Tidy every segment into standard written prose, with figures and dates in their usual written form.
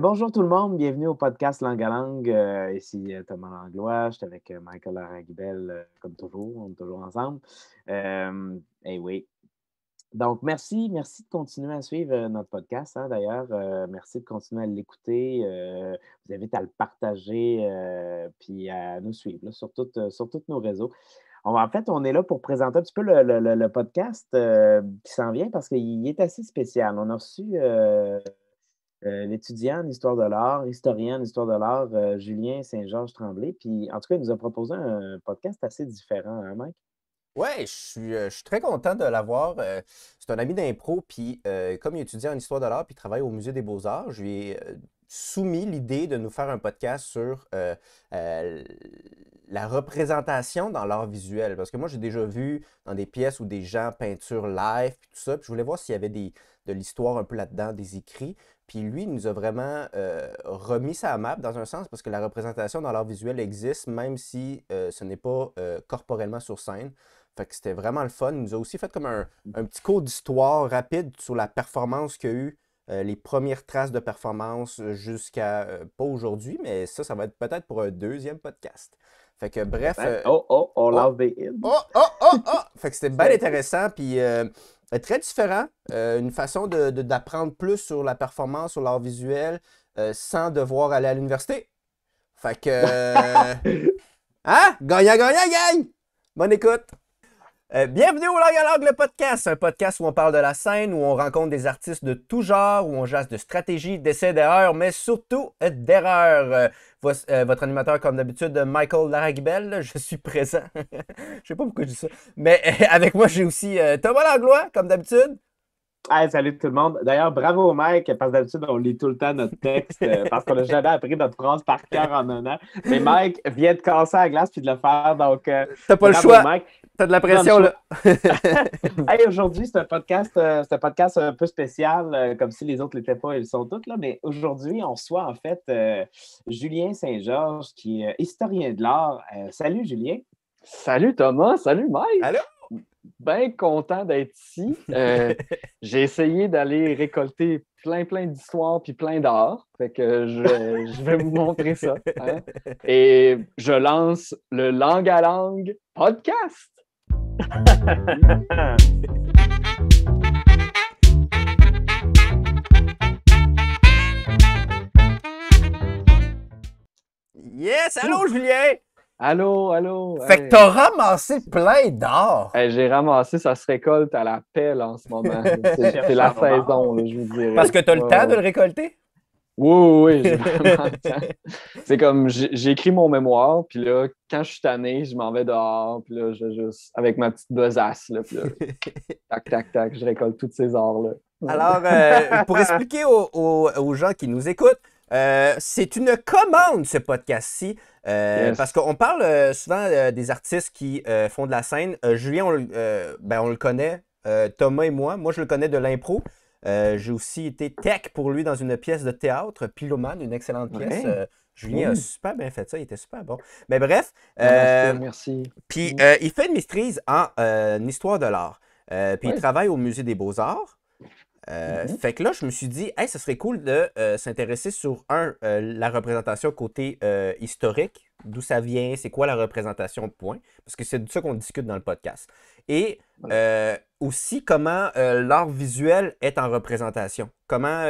Bonjour tout le monde, bienvenue au podcast Langue à Langue. Ici Thomas Langlois, je suis avec Michael Laragibel, comme toujours, on est toujours ensemble. Oui. Donc, merci de continuer à suivre notre podcast, hein, d'ailleurs. Merci de continuer à l'écouter. Je vous invite à le partager puis à nous suivre là, sur tous nos réseaux. En fait, on est là pour présenter un petit peu le podcast qui s'en vient parce qu'il est assez spécial. On a reçu l'étudiant en histoire de l'art, historien en histoire de l'art, Julien Saint-Georges Tremblay. Puis, en tout cas, il nous a proposé un podcast assez différent, hein, Mike? Ouais, je suis très content de l'avoir. C'est un ami d'impro, puis comme il étudie en histoire de l'art, puis il travaille au Musée des Beaux-Arts, je lui ai soumis l'idée de nous faire un podcast sur euh, la représentation dans l'art visuel. Parce que moi, j'ai déjà vu dans des pièces où des gens peinturent live, puis tout ça, puis je voulais voir s'il y avait de l'histoire un peu là-dedans, des écrits. Puis lui, il nous a vraiment remis ça à map dans un sens, parce que la représentation dans l'art visuel existe, même si ce n'est pas corporellement sur scène. Fait que c'était vraiment le fun. Il nous a aussi fait comme un petit cours d'histoire rapide sur la performance qu'il y a eu, les premières traces de performance jusqu'à, pas aujourd'hui, mais ça va être peut-être pour un deuxième podcast. Fait que bref, Peut-être. Oh, on oh, lance des hits. Fait que c'était bien intéressant, puis très différent. Une façon d'apprendre plus sur la performance, sur l'art visuel, sans devoir aller à l'université. Fait que, hein? Gagnant, gagnant, gagne! Bonne écoute! Bienvenue au Langue à Langue, le podcast. Un podcast où on parle de la scène, où on rencontre des artistes de tout genre, où on jase de stratégie, d'essais, d'erreurs, mais surtout d'erreurs. Votre animateur, comme d'habitude, Michael Laragibel, je suis présent. Je sais pas pourquoi je dis ça. Mais avec moi, j'ai aussi Thomas Langlois, comme d'habitude. Hey, salut tout le monde. D'ailleurs, bravo Mike, parce que d'habitude, on lit tout le temps notre texte parce qu'on n'a jamais appris notre phrase par cœur en un an. Mais Mike vient de casser la glace puis de le faire. Donc, T'as pas le bravo choix. Mike. T'as de la Dans le pression, choix. là. Hey, aujourd'hui, c'est un podcast un peu spécial, comme si les autres ne l'étaient pas, ils le sont tous là. Mais aujourd'hui, on reçoit en fait Julien Saint-Georges, qui est historien de l'art. Salut Julien. Salut Thomas, salut Allô? Mike. Bien content d'être ici. J'ai essayé d'aller récolter plein d'histoires puis plein d'art. Fait que je vais vous montrer ça, hein. Et je lance le Langue à Langue podcast. Yes! Allô, Julien! Allô. Fait que t'as ramassé plein d'or. Hey, j'ai ramassé, ça se récolte à la pelle en ce moment. C'est la saison, là, je vous dirais. Parce que t'as le Ouais, temps de ouais. le récolter? Oui, j'ai vraiment le temps. C'est comme, j'ai écrit mon mémoire, puis là, quand je suis tanné, je m'en vais dehors, puis là, je juste, avec ma petite besace, là, puis là, tac, je récolte toutes ces arts-là. Alors, pour expliquer aux gens qui nous écoutent, c'est une commande, ce podcast-ci, Yes. parce qu'on parle souvent des artistes qui font de la scène. Julien, on le connaît, Thomas et moi. Moi, je le connais de l'impro. J'ai aussi été tech pour lui dans une pièce de théâtre, Pilomane, une excellente pièce. Ouais. Julien a super bien fait ça, il était super bon. Mais bref, Merci. puis il fait une maîtrise en histoire de l'art. Puis il Ouais. travaille au Musée des Beaux-Arts. Mhm. Fait que là, je me suis dit, hey, ça serait cool de s'intéresser sur, la représentation côté historique, d'où ça vient, c'est quoi la représentation, point. Parce que c'est de ça qu'on discute dans le podcast. Et aussi comment l'art visuel est en représentation. Comment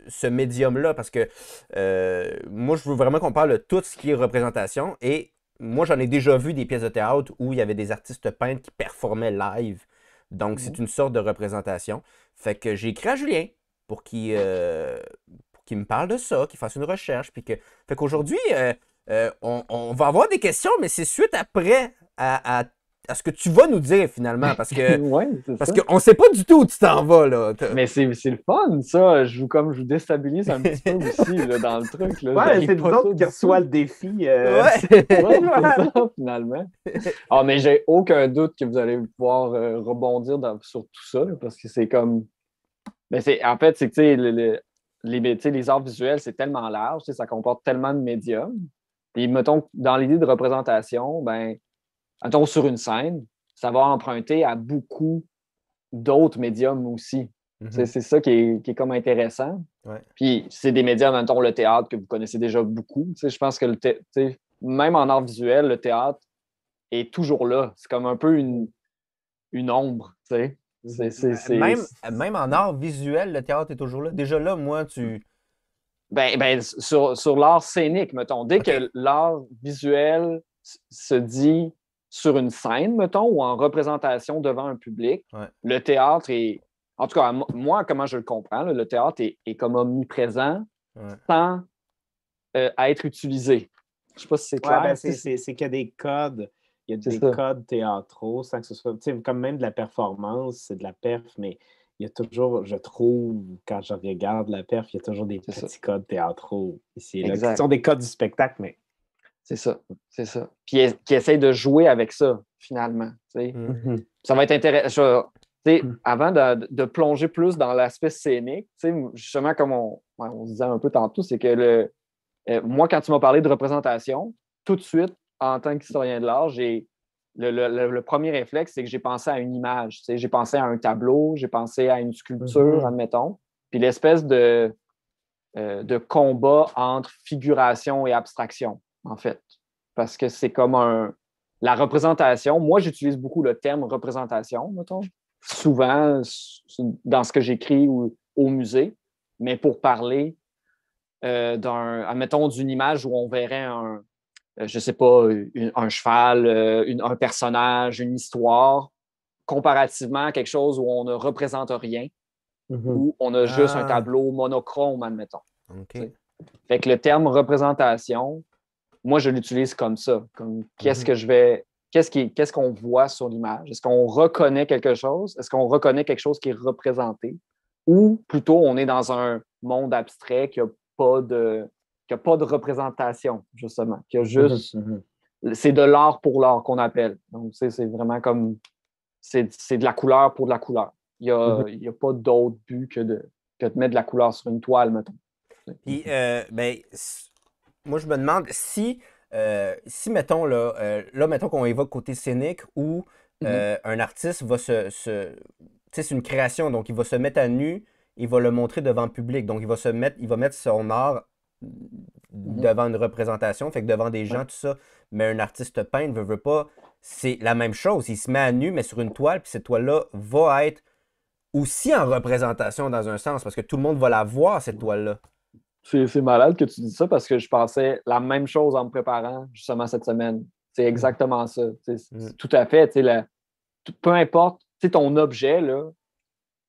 ce médium-là, parce que moi, je veux vraiment qu'on parle de tout ce qui est représentation. Et moi, j'en ai déjà vu des pièces de théâtre où il y avait des artistes peintres qui performaient live. Donc, c'est une sorte de représentation. Fait que j'ai écrit à Julien pour qu'il me parle de ça, qu'il fasse une recherche. Fait qu'aujourd'hui, on va avoir des questions, mais c'est suite après à ce que tu vas nous dire finalement. Parce que Ouais, c'est parce ça. qu'on sait pas du tout où tu t'en vas, là. Mais c'est le fun, ça. Je vous déstabilise un petit peu aussi là, dans le truc. Là. Ouais, J'arrive c'est nous pas ça autres qui du reçoit tout. le défi. Ouais. Ouais, c'est ça, finalement. Ah, mais j'ai aucun doute que vous allez pouvoir rebondir sur tout ça, là, parce que c'est comme. Mais en fait, c'est que tu sais, tu sais, les arts visuels, c'est tellement large, tu sais, ça comporte tellement de médiums. Et mettons, dans l'idée de représentation, ben, mettons, sur une scène, ça va emprunter à beaucoup d'autres médiums aussi. C'est ça qui est comme intéressant. Ouais. Puis c'est des médias, mettons, le théâtre, que vous connaissez déjà beaucoup. Je pense que même en art visuel, le théâtre est toujours là. C'est comme un peu une ombre. Même en art visuel, le théâtre est toujours là. Déjà là, moi, sur l'art scénique, mettons. Dès que l'art visuel se dit sur une scène, mettons, ou en représentation devant un public, le théâtre est... En tout cas, moi, comment je le comprends, là, le théâtre est comme omniprésent sans être utilisé. Je ne sais pas si c'est clair. C'est qu'il y a des codes. Il y a des codes théâtraux sans que ce soit... Comme même de la performance, c'est de la perf, mais il y a toujours, je trouve, quand je regarde la perf, il y a toujours des petits codes théâtraux ici et là. Ce sont des codes du spectacle, mais... C'est ça. Puis qui essayent de jouer avec ça, finalement. Ça va être intéressant. Avant de plonger plus dans l'aspect scénique, justement, comme on disait un peu tantôt, c'est que moi, quand tu m'as parlé de représentation, tout de suite, en tant qu'historien de l'art, le premier réflexe, c'est que j'ai pensé à une image. J'ai pensé à un tableau, j'ai pensé à une sculpture, admettons. Puis l'espèce de combat entre figuration et abstraction, en fait. Parce que c'est comme la représentation. Moi, j'utilise beaucoup le terme représentation, mettons, souvent dans ce que j'écris ou au musée, mais pour parler admettons, d'une image où on verrait je sais pas, un cheval, un personnage, une histoire, comparativement à quelque chose où on ne représente rien, où on a juste un tableau monochrome, admettons. Fait que le terme représentation, moi, je l'utilise comme ça. Comme qu'est-ce qu'on voit sur l'image? Est-ce qu'on reconnaît quelque chose? Est-ce qu'on reconnaît quelque chose qui est représenté? Ou plutôt, on est dans un monde abstrait qui n'a pas de représentation, justement. Qui a juste... C'est de l'art pour l'art qu'on appelle. Donc, c'est vraiment comme... C'est de la couleur pour de la couleur. Il n'y a pas d'autre but que de mettre de la couleur sur une toile, mettons. Puis, moi, je me demande si mettons, mettons qu'on évoque côté scénique où un artiste va tu sais, c'est une création, donc il va se mettre à nu, il va le montrer devant le public. Donc, il va mettre son art devant une représentation, fait que devant des gens, tout ça. Mais un artiste peintre veut pas, c'est la même chose. Il se met à nu, mais sur une toile, puis cette toile-là va être aussi en représentation dans un sens, parce que tout le monde va la voir, cette toile-là. C'est malade que tu dis ça parce que je pensais la même chose en me préparant justement cette semaine. C'est exactement ça. Tout à fait. Peu importe ton objet, là,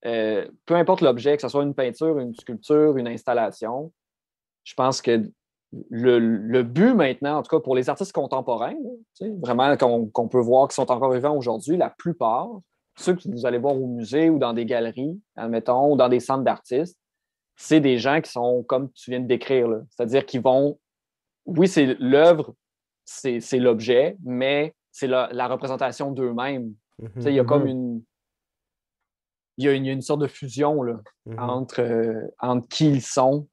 peu importe l'objet, que ce soit une peinture, une sculpture, une installation, je pense que le but maintenant, en tout cas pour les artistes contemporains, là, vraiment qu'on peut voir qui sont encore vivants aujourd'hui, la plupart, ceux que vous allez voir au musée ou dans des galeries, admettons, ou dans des centres d'artistes, c'est des gens qui sont comme tu viens de décrire. Là. C'est-à-dire qu'ils vont... Oui, c'est l'œuvre, c'est l'objet, mais c'est la représentation d'eux-mêmes. Il y a comme une... Il y a une sorte de fusion là, entre qui ils sont,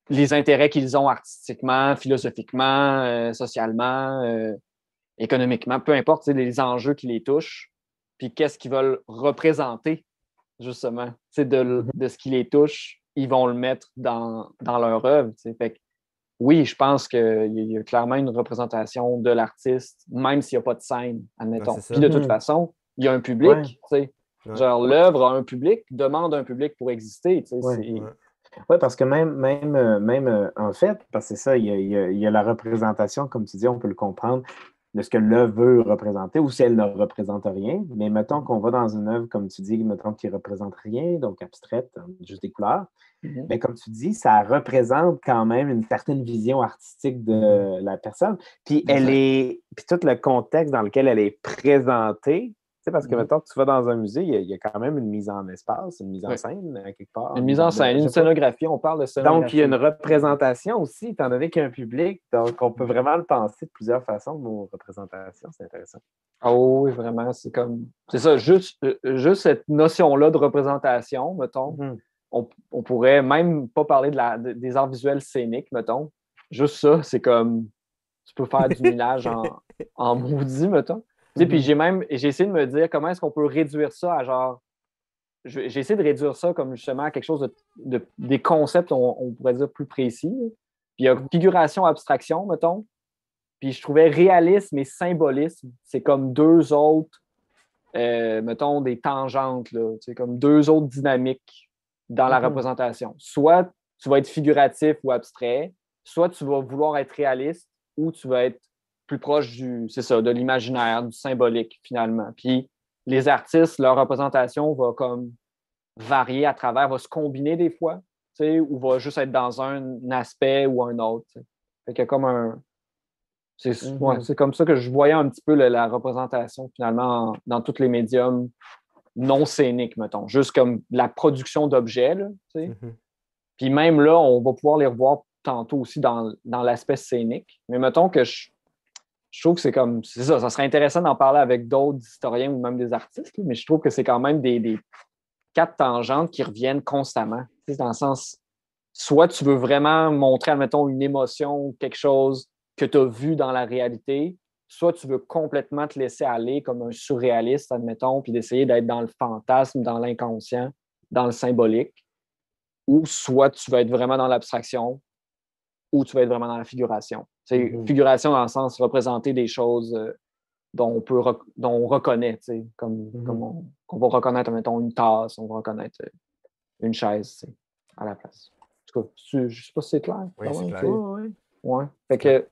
les intérêts qu'ils ont artistiquement, philosophiquement, socialement, économiquement, peu importe les enjeux qui les touchent, puis qu'est-ce qu'ils veulent représenter, justement. De ce qui les touche, ils vont le mettre dans leur œuvre. Fait que, oui, je pense qu'il y a clairement une représentation de l'artiste, même s'il n'y a pas de scène, admettons. Puis de toute façon, il y a un public. Genre, l'œuvre a un public, demande un public pour exister. Oui, parce que même en fait, parce que c'est ça, il y a la représentation, comme tu dis, on peut le comprendre, de ce que l'œuvre veut représenter, ou si elle ne représente rien. Mais mettons qu'on va dans une œuvre, comme tu dis, mettons qui ne représente rien, donc abstraite, juste des couleurs. Mais comme tu dis, ça représente quand même une certaine vision artistique de la personne. Puis puis tout le contexte dans lequel elle est présentée. Parce que, mettons que tu vas dans un musée, il y a quand même une mise en espace, une mise en scène, quelque part. Une mise en scène, une scénographie, on parle de scénographie. Donc, il y a une représentation aussi, étant donné qu'il y a un public. Donc, on peut vraiment le penser de plusieurs façons, nos représentations. C'est intéressant. Oh oui, vraiment, c'est comme... C'est ça, juste cette notion-là de représentation, mettons, on pourrait même pas parler des arts visuels scéniques, mettons. Juste ça, c'est comme... Tu peux faire du millage en maudit, mettons. Puis j'ai essayé de me dire comment est-ce qu'on peut réduire ça à genre j'ai essayé de réduire ça comme justement à quelque chose des concepts, on pourrait dire, plus précis. Puis il y a figuration, abstraction, mettons. Puis je trouvais réalisme et symbolisme, c'est comme deux autres, mettons, des tangentes, là. C'est comme deux autres dynamiques dans la représentation. Soit tu vas être figuratif ou abstrait, soit tu vas vouloir être réaliste ou tu vas être plus proche de l'imaginaire, du symbolique, finalement. Puis les artistes, leur représentation va comme varier à travers, va se combiner des fois, ou va juste être dans un aspect ou un autre. T'sais. Fait qu'il y a comme un... C'est comme ça que je voyais un petit peu la représentation, finalement, dans tous les médiums non scéniques, mettons. Juste comme la production d'objets, là, Puis même là, on va pouvoir les revoir tantôt aussi dans l'aspect scénique. Mais mettons que je trouve que c'est ça serait intéressant d'en parler avec d'autres historiens ou même des artistes, mais je trouve que c'est quand même des quatre tangentes qui reviennent constamment. Dans le sens, soit tu veux vraiment montrer, admettons, une émotion, quelque chose que tu as vu dans la réalité, soit tu veux complètement te laisser aller comme un surréaliste, admettons, puis d'essayer d'être dans le fantasme, dans l'inconscient, dans le symbolique, ou soit tu vas être vraiment dans l'abstraction, ou tu vas être vraiment dans la figuration. Figuration dans le sens représenter des choses dont on reconnaît, comme on va reconnaître, mettons, une tasse, on va reconnaître une chaise à la place. En tout cas, je ne sais pas si c'est clair. Oui, c'est clair. Ouais. Fait que,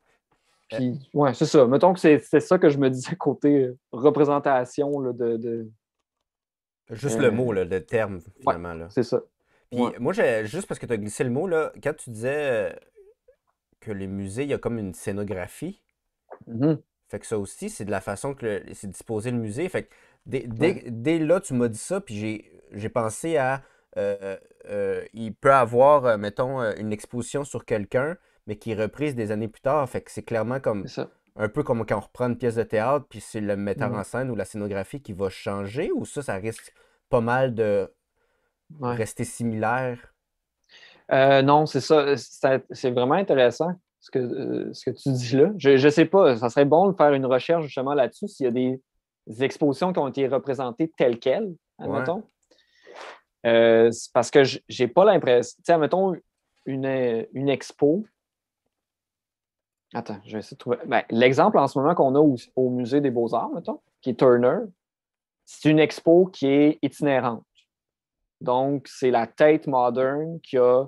puis, ouais, c'est ça. Mettons que c'est ça que je me disais côté représentation là, de Juste le mot, là, le terme, finalement. Ouais, là. c'est ça. Puis moi, juste parce que tu as glissé le mot, là, quand tu disais que les musées, il y a comme une scénographie, fait que ça aussi, c'est de la façon que c'est disposé le musée. Fait que dès là, tu m'as dit ça, puis j'ai pensé à... il peut avoir, mettons, une exposition sur quelqu'un, mais qui est reprise des années plus tard. Fait que c'est clairement comme... Un peu comme quand on reprend une pièce de théâtre, puis c'est le metteur en scène ou la scénographie qui va changer, ou ça risque pas mal de rester similaire? Non, c'est ça. C'est vraiment intéressant ce que tu dis là. Je sais pas, ça serait bon de faire une recherche justement là-dessus, s'il y a des expositions qui ont été représentées telles quelles, admettons. Parce que j'ai pas l'impression... Tu sais, admettons, une expo... Attends, je vais essayer de trouver... l'exemple en ce moment qu'on a au Musée des Beaux-Arts, mettons, qui est Turner, c'est une expo qui est itinérante. Donc, c'est la Tate Modern qui a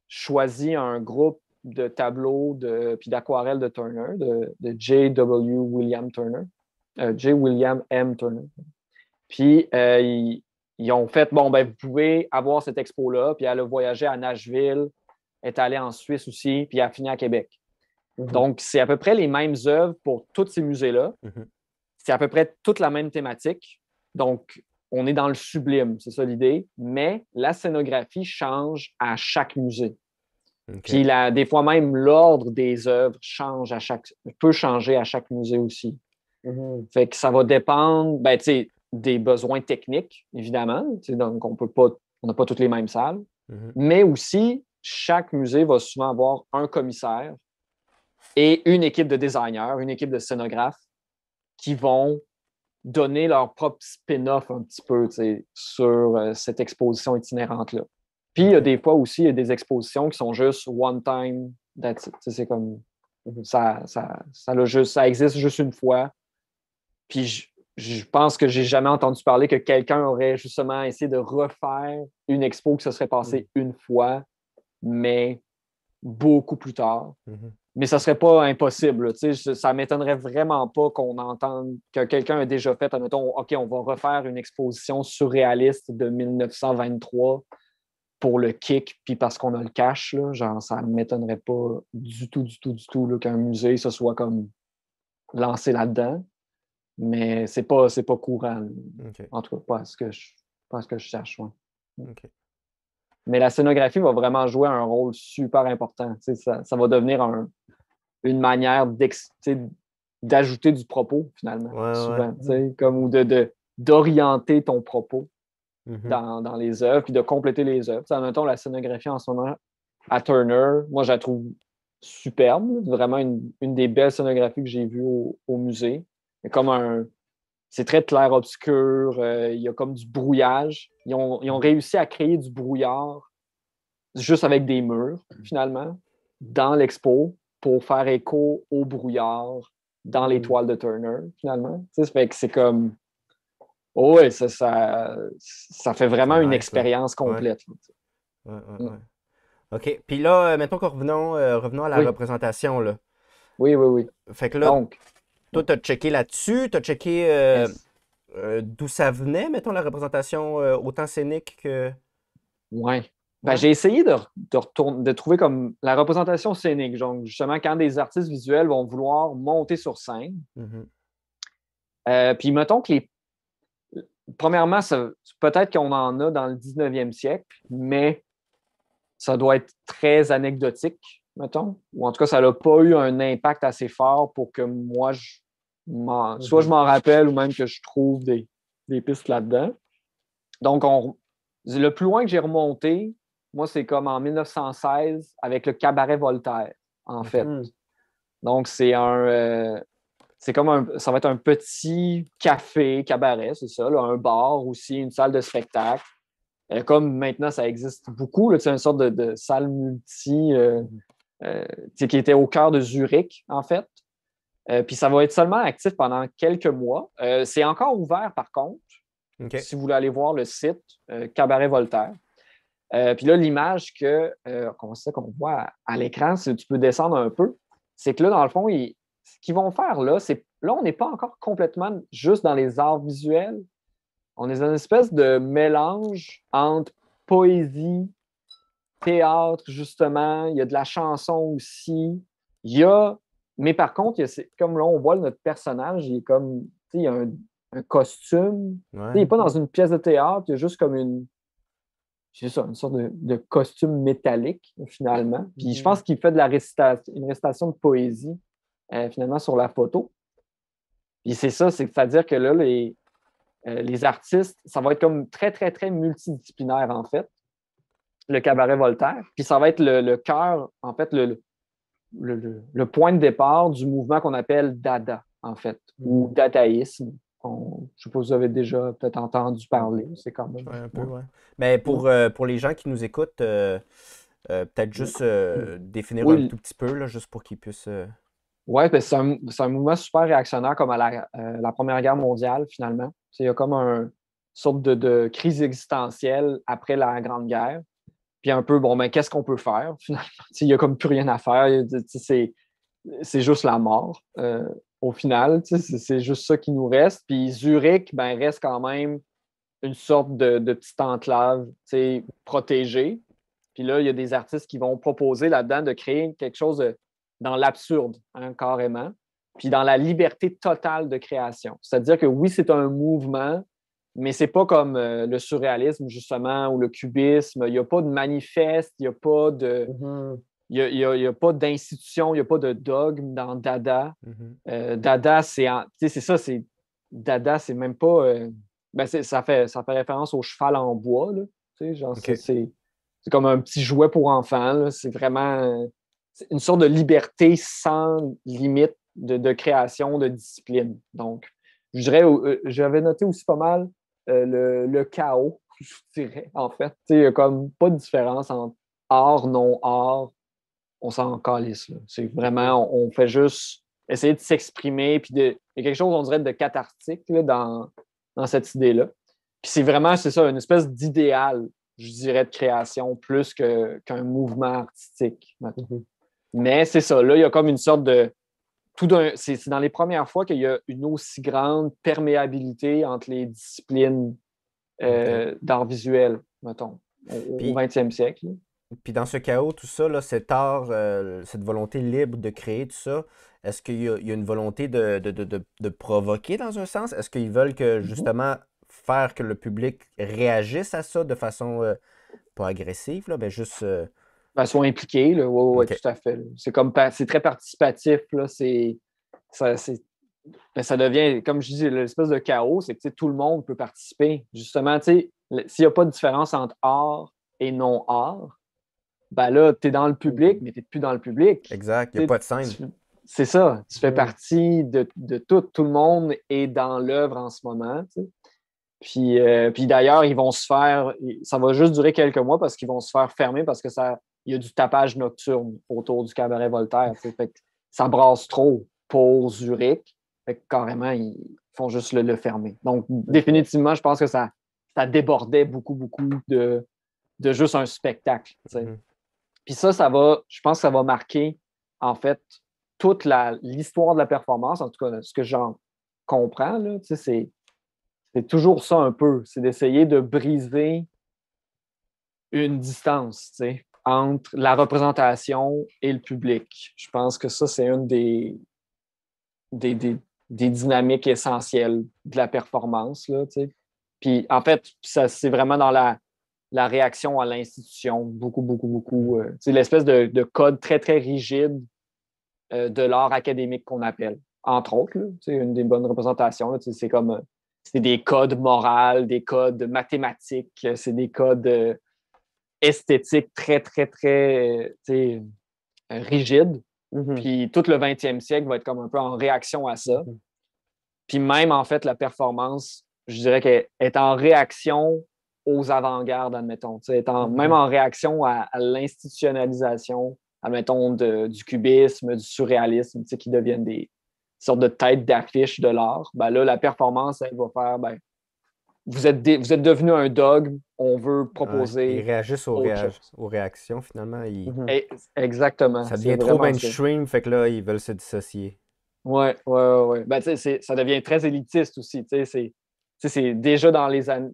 choisi un groupe de tableaux puis d'aquarelles de Turner, de J.W. William Turner, J. William M. Turner. Puis, ils ont fait, bon, ben, vous pouvez avoir cette expo-là, puis elle a voyagé à Nashville, est allée en Suisse aussi, puis elle a fini à Québec. Donc, c'est à peu près les mêmes œuvres pour tous ces musées-là. C'est à peu près toute la même thématique. Donc, on est dans le sublime, c'est ça l'idée. Mais la scénographie change à chaque musée. Puis des fois même, l'ordre des œuvres peut changer à chaque musée aussi. Fait que ça va dépendre des besoins techniques, évidemment. Donc, on n'a pas toutes les mêmes salles. Mais aussi, chaque musée va souvent avoir un commissaire et une équipe de designers, une équipe de scénographes qui vont donner leur propre spin-off un petit peu sur cette exposition itinérante-là. Puis, il y a des fois aussi, il y a des expositions qui sont juste one time, that's it. C'est comme ça existe juste une fois. Puis, je pense que j'ai jamais entendu parler que quelqu'un aurait justement essayé de refaire une expo que ça serait passé une fois, mais beaucoup plus tard. Mais ça serait pas impossible. Ça m'étonnerait vraiment pas qu'on entende que quelqu'un a déjà fait, admettons, OK, on va refaire une exposition surréaliste de 1923 pour le kick, puis parce qu'on a le cash, là, genre, ça ne m'étonnerait pas du tout là, qu'un musée se soit comme lancé là-dedans. Mais c'est pas courant. En tout cas, pas ce que je cherche. Mais la scénographie va vraiment jouer un rôle super important. Ça va devenir une manière d'ajouter du propos, finalement, souvent. Comme, ou d'orienter ton propos dans les œuvres, puis de compléter les œuvres. Mettons, la scénographie en ce moment à Turner, moi, je la trouve superbe. Vraiment une des belles scénographies que j'ai vues au musée. C'est très clair-obscur. Il y a comme du brouillage, Ils ont réussi à créer du brouillard juste avec des murs, finalement, dans l'expo pour faire écho au brouillard dans les toiles de Turner, finalement. Ça fait que c'est comme... Oh ouais, ça fait vraiment une expérience complète. Ouais. OK. Puis là, mettons qu'on revenons à la représentation, là. Oui. Fait que là, donc, toi, tu as checké là-dessus, tu as checké d'où ça venait, mettons, la représentation autant scénique que... Ouais. Ben, j'ai essayé de trouver comme la représentation scénique. Donc, justement, quand des artistes visuels vont vouloir monter sur scène. Puis, mettons que premièrement, peut-être qu'on en a dans le 19e siècle, mais ça doit être très anecdotique, mettons. Ou en tout cas, ça n'a pas eu un impact assez fort pour que moi, soit je m'en rappelle ou même que je trouve des pistes là-dedans. Donc, le plus loin que j'ai remonté, moi, c'est comme en 1916 avec le Cabaret Voltaire, en fait. Donc, ça va être un petit café, cabaret, c'est ça, là, un bar aussi, une salle de spectacle. Comme maintenant, ça existe beaucoup, c'est une sorte de salle multi qui était au cœur de Zurich, en fait. Puis ça va être seulement actif pendant quelques mois. C'est encore ouvert, par contre, si vous voulez aller voir le site Cabaret Voltaire. Puis là, l'image qu'on voit à l'écran, si tu peux descendre un peu, c'est que là, dans le fond, ce qu'ils vont faire là, on n'est pas encore complètement juste dans les arts visuels. On est dans une espèce de mélange entre poésie, théâtre, justement. Il y a de la chanson aussi. Mais par contre, comme là, on voit notre personnage, il y a un costume. Il n'est pas dans une pièce de théâtre, il y a juste comme une sorte de costume métallique, finalement. Puis je pense qu'il fait une récitation de poésie, finalement, sur la photo. Puis c'est ça, c'est-à-dire que là, les artistes, ça va être comme très, très, très multidisciplinaire, en fait, le Cabaret Voltaire. Puis ça va être le cœur, en fait, le point de départ du mouvement qu'on appelle Dada, en fait, ou dadaïsme. Je ne sais pas si vous avez déjà peut-être entendu parler. C'est quand même... un peu, ouais. Mais pour les gens qui nous écoutent, peut-être juste définir un tout petit peu, là, juste pour qu'ils puissent... Oui, c'est un mouvement super réactionnaire comme à la Première Guerre mondiale, finalement. Il y a comme une sorte de crise existentielle après la Grande Guerre. Puis un peu, qu'est-ce qu'on peut faire, finalement? Il n'y a comme plus rien à faire. C'est juste la mort, au final. C'est juste ça qui nous reste. Puis Zurich, reste quand même une sorte de petite enclave protégée. Puis là, il y a des artistes qui vont proposer là-dedans de créer quelque chose dans l'absurde, carrément, puis dans la liberté totale de création. C'est-à-dire que oui, c'est un mouvement, mais c'est pas comme le surréalisme, justement, ou le cubisme. Il n'y a pas de manifeste, il n'y a pas de... Il y a pas d'institution, il n'y a pas de dogme dans Dada. Dada, c'est ça, Dada, c'est même pas... ça fait référence au cheval en bois, là. C'est comme un petit jouet pour enfants, là. C'est vraiment... une sorte de liberté sans limite de création, de discipline. Donc, je dirais, j'avais noté aussi pas mal le chaos, je dirais, en fait. Il n'y a comme pas de différence entre art, non-art. On s'en calisse, là. C'est vraiment, on fait juste essayer de s'exprimer, puis il y a quelque chose, on dirait, de cathartique là, dans cette idée-là. Puis c'est ça, une espèce d'idéal, je dirais, de création, plus qu'un mouvement artistique. Mais c'est ça, là, il y a comme une sorte de... C'est dans les premières fois qu'il y a une aussi grande perméabilité entre les disciplines d'art visuel, mettons, au 20e siècle. Puis dans ce chaos, tout ça, là, cet art, cette volonté libre de créer tout ça, est-ce qu'il y a une volonté de provoquer dans un sens? Est-ce qu'ils veulent que, justement, faire que le public réagisse à ça de façon pas agressive, là, mais juste... Soit impliqués, là. Oui, tout à fait. Là. C'est très participatif, là. Ça devient, comme je dis, l'espèce de chaos, c'est que tout le monde peut participer. Justement, s'il n'y a pas de différence entre art et non-art, là, tu es dans le public, mais tu n'es plus dans le public. Exact, il n'y a pas de scène. C'est ça, tu fais partie de tout. Tout le monde est dans l'œuvre en ce moment. Puis d'ailleurs, ils vont se faire, ça va juste durer quelques mois parce qu'ils vont se faire fermer parce que il y a du tapage nocturne autour du cabaret Voltaire. Fait que ça brasse trop pour Zurich. Fait que carrément, ils font juste le fermer. Donc, définitivement, je pense que ça débordait beaucoup, beaucoup de juste un spectacle. Puis ça je pense que ça va marquer, en fait, toute l'histoire de la performance, en tout cas, ce que j'en comprends, là, c'est toujours ça un peu. C'est d'essayer de briser une distance, entre la représentation et le public. Je pense que ça, c'est une des dynamiques essentielles de la performance, là, Puis, en fait, c'est vraiment dans la réaction à l'institution, beaucoup, beaucoup, beaucoup. L'espèce de code très, très rigide de l'art académique qu'on appelle. Entre autres, là, une des bonnes représentations, là, c'est comme c'est des codes moraux, des codes mathématiques, c'est des codes esthétiques très, très, très rigides. Puis tout le 20e siècle va être comme un peu en réaction à ça. Puis même, en fait, la performance, je dirais qu'elle est en réaction aux avant-gardes, admettons. Même en réaction à l'institutionnalisation, admettons, du cubisme, du surréalisme, qui deviennent des sortes de têtes d'affiche de l'art. Ben là, la performance, elle va faire, vous êtes devenu un dogme, on veut proposer. Ils réagissent aux réactions, finalement. Exactement. Ça devient trop mainstream, fait que là, ils veulent se dissocier. Ouais. Ben, ça devient très élitiste aussi. C'est déjà dans les années.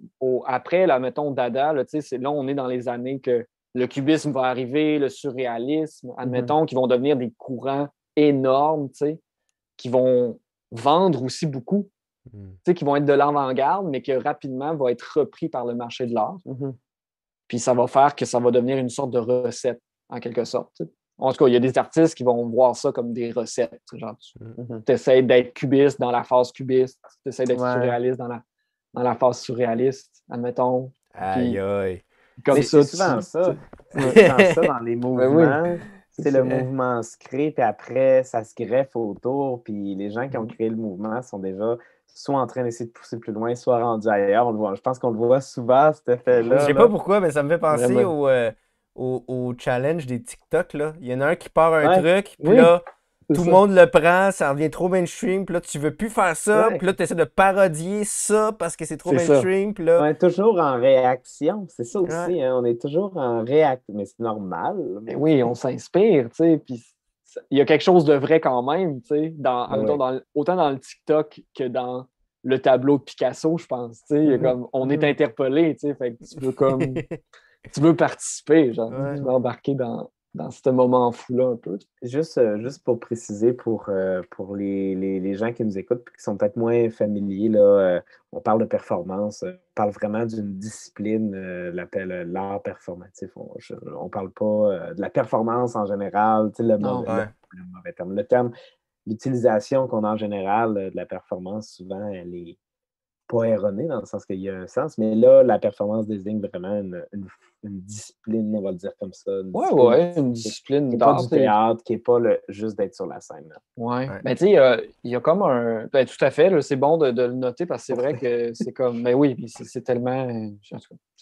Après, là, mettons, Dada, là, on est dans les années que le cubisme va arriver, le surréalisme, admettons, qui vont devenir des courants énormes, qui vont vendre aussi beaucoup, qui vont être de l'avant-garde, mais qui rapidement vont être repris par le marché de l'art. Puis ça va faire que ça va devenir une sorte de recette, en quelque sorte. En tout cas, il y a des artistes qui vont voir ça comme des recettes. Genre, tu essaies d'être cubiste dans la phase cubiste, tu essaies d'être surréaliste dans la phase surréaliste, admettons. Aïe, aïe. Comme ça, c'est souvent ça. C'est souvent ça dans les mouvements. C'est le mouvement se crée, puis après, ça se greffe autour. Puis les gens qui ont créé le mouvement sont déjà soit en train d'essayer de pousser plus loin, soit rendus ailleurs. On le voit. Je pense qu'on le voit souvent, cet effet-là. Je sais pas pourquoi, mais ça me fait penser au challenge des TikTok. Là. Il y en a un qui part un truc, puis là, tout le monde le prend, ça devient trop mainstream, puis là, tu veux plus faire ça, puis là, tu essaies de parodier ça parce que c'est trop mainstream, puis là... On est toujours en réaction, c'est ça aussi, hein? On est toujours en réaction, mais c'est normal. Mais oui, on s'inspire, tu sais, puis il y a quelque chose de vrai quand même, tu sais, autant dans le TikTok que dans le tableau de Picasso, je pense, tu sais, comme, on est interpellé, tu sais, fait que tu veux comme... tu veux participer, genre, tu veux embarquer dans ce moment fou-là un peu. Juste pour préciser, pour les gens qui nous écoutent et qui sont peut-être moins familiers, là, on parle de performance, on parle vraiment d'une discipline, l'appelle l'art performatif. On parle pas de la performance en général, le mauvais terme. Le terme, l'utilisation qu'on a en général de la performance, souvent, elle est pas erronée dans le sens qu'il y a un sens, mais là, la performance désigne vraiment une discipline, on va le dire comme ça. Une discipline qui n'est d'art. pas du théâtre, qui n'est pas juste d'être sur la scène. Oui. Ben, tu sais, il y a comme un... Ben, tout à fait, là, c'est bon de le noter parce que c'est vrai que c'est comme... Ben oui, puis c'est tellement...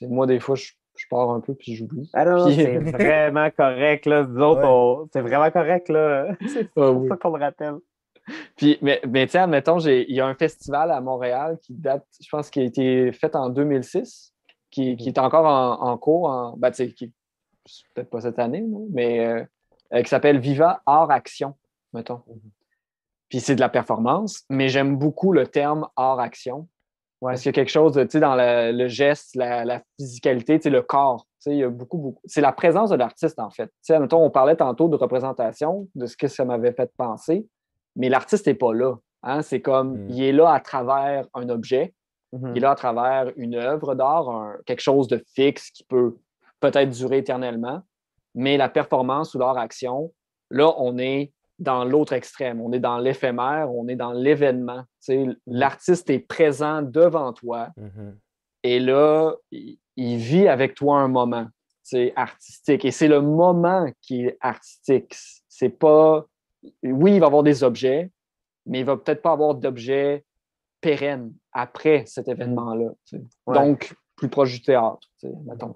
Moi, des fois, je pars un peu puis j'oublie. Ah non, c'est vraiment correct, là. Nous autres, c'est vraiment correct, là. C'est pour ça qu'on le rappelle. Puis, mais tiens, admettons, il y a un festival à Montréal qui date, je pense, qui a été fait en 2006, qui est encore en cours, peut-être pas cette année, mais qui s'appelle Viva Art Action, mettons. Puis c'est de la performance, mais j'aime beaucoup le terme Art Action. Parce qu'il y a quelque chose de, tu sais, dans le geste, la physicalité, tu sais, le corps. Tu sais, il y a beaucoup. C'est la présence de l'artiste, en fait. Tu sais, admettons, on parlait tantôt de représentation, de ce que ça m'avait fait penser. Mais l'artiste n'est pas là. Hein? C'est comme, il est là à travers un objet, il est là à travers une œuvre d'art, quelque chose de fixe qui peut peut-être durer éternellement. Mais la performance ou l'art-action, là, on est dans l'autre extrême. On est dans l'éphémère, on est dans l'événement. L'artiste est présent devant toi et là, il vit avec toi un moment artistique. Et c'est le moment qui est artistique. C'est pas... Oui, il va y avoir des objets, mais il ne va peut-être pas avoir d'objets pérenne après cet événement-là. Ouais. Donc, plus proche du théâtre, mettons.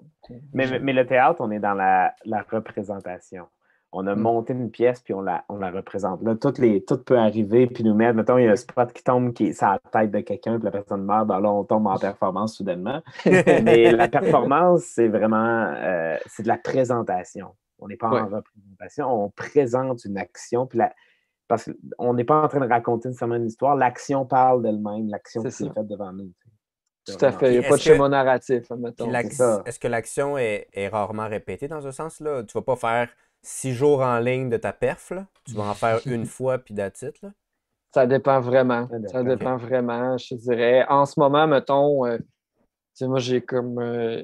Mais le théâtre, on est dans la représentation. On a monté une pièce, puis on la représente. Là, tout peut arriver, puis nous mettre, mettons, il y a un spot qui tombe, qui est sur la tête de quelqu'un, puis la personne meurt, ben là, on tombe en performance soudainement. Mais la performance, c'est vraiment, c'est de la présentation. On n'est pas en représentation, on présente une action, puis parce qu'on n'est pas en train de raconter nécessairement une histoire, l'action parle d'elle-même, l'action qui est faite devant nous. Tout à fait. Il n'y a pas de schéma narratif, mettons. Est-ce que l'action est rarement répétée dans ce sens-là? Tu ne vas pas faire 6 jours en ligne de ta perf, là? Tu vas en faire une fois, puis that's it, là? Ça dépend vraiment. Ça dépend vraiment, je te dirais. En ce moment, mettons, moi, j'ai comme un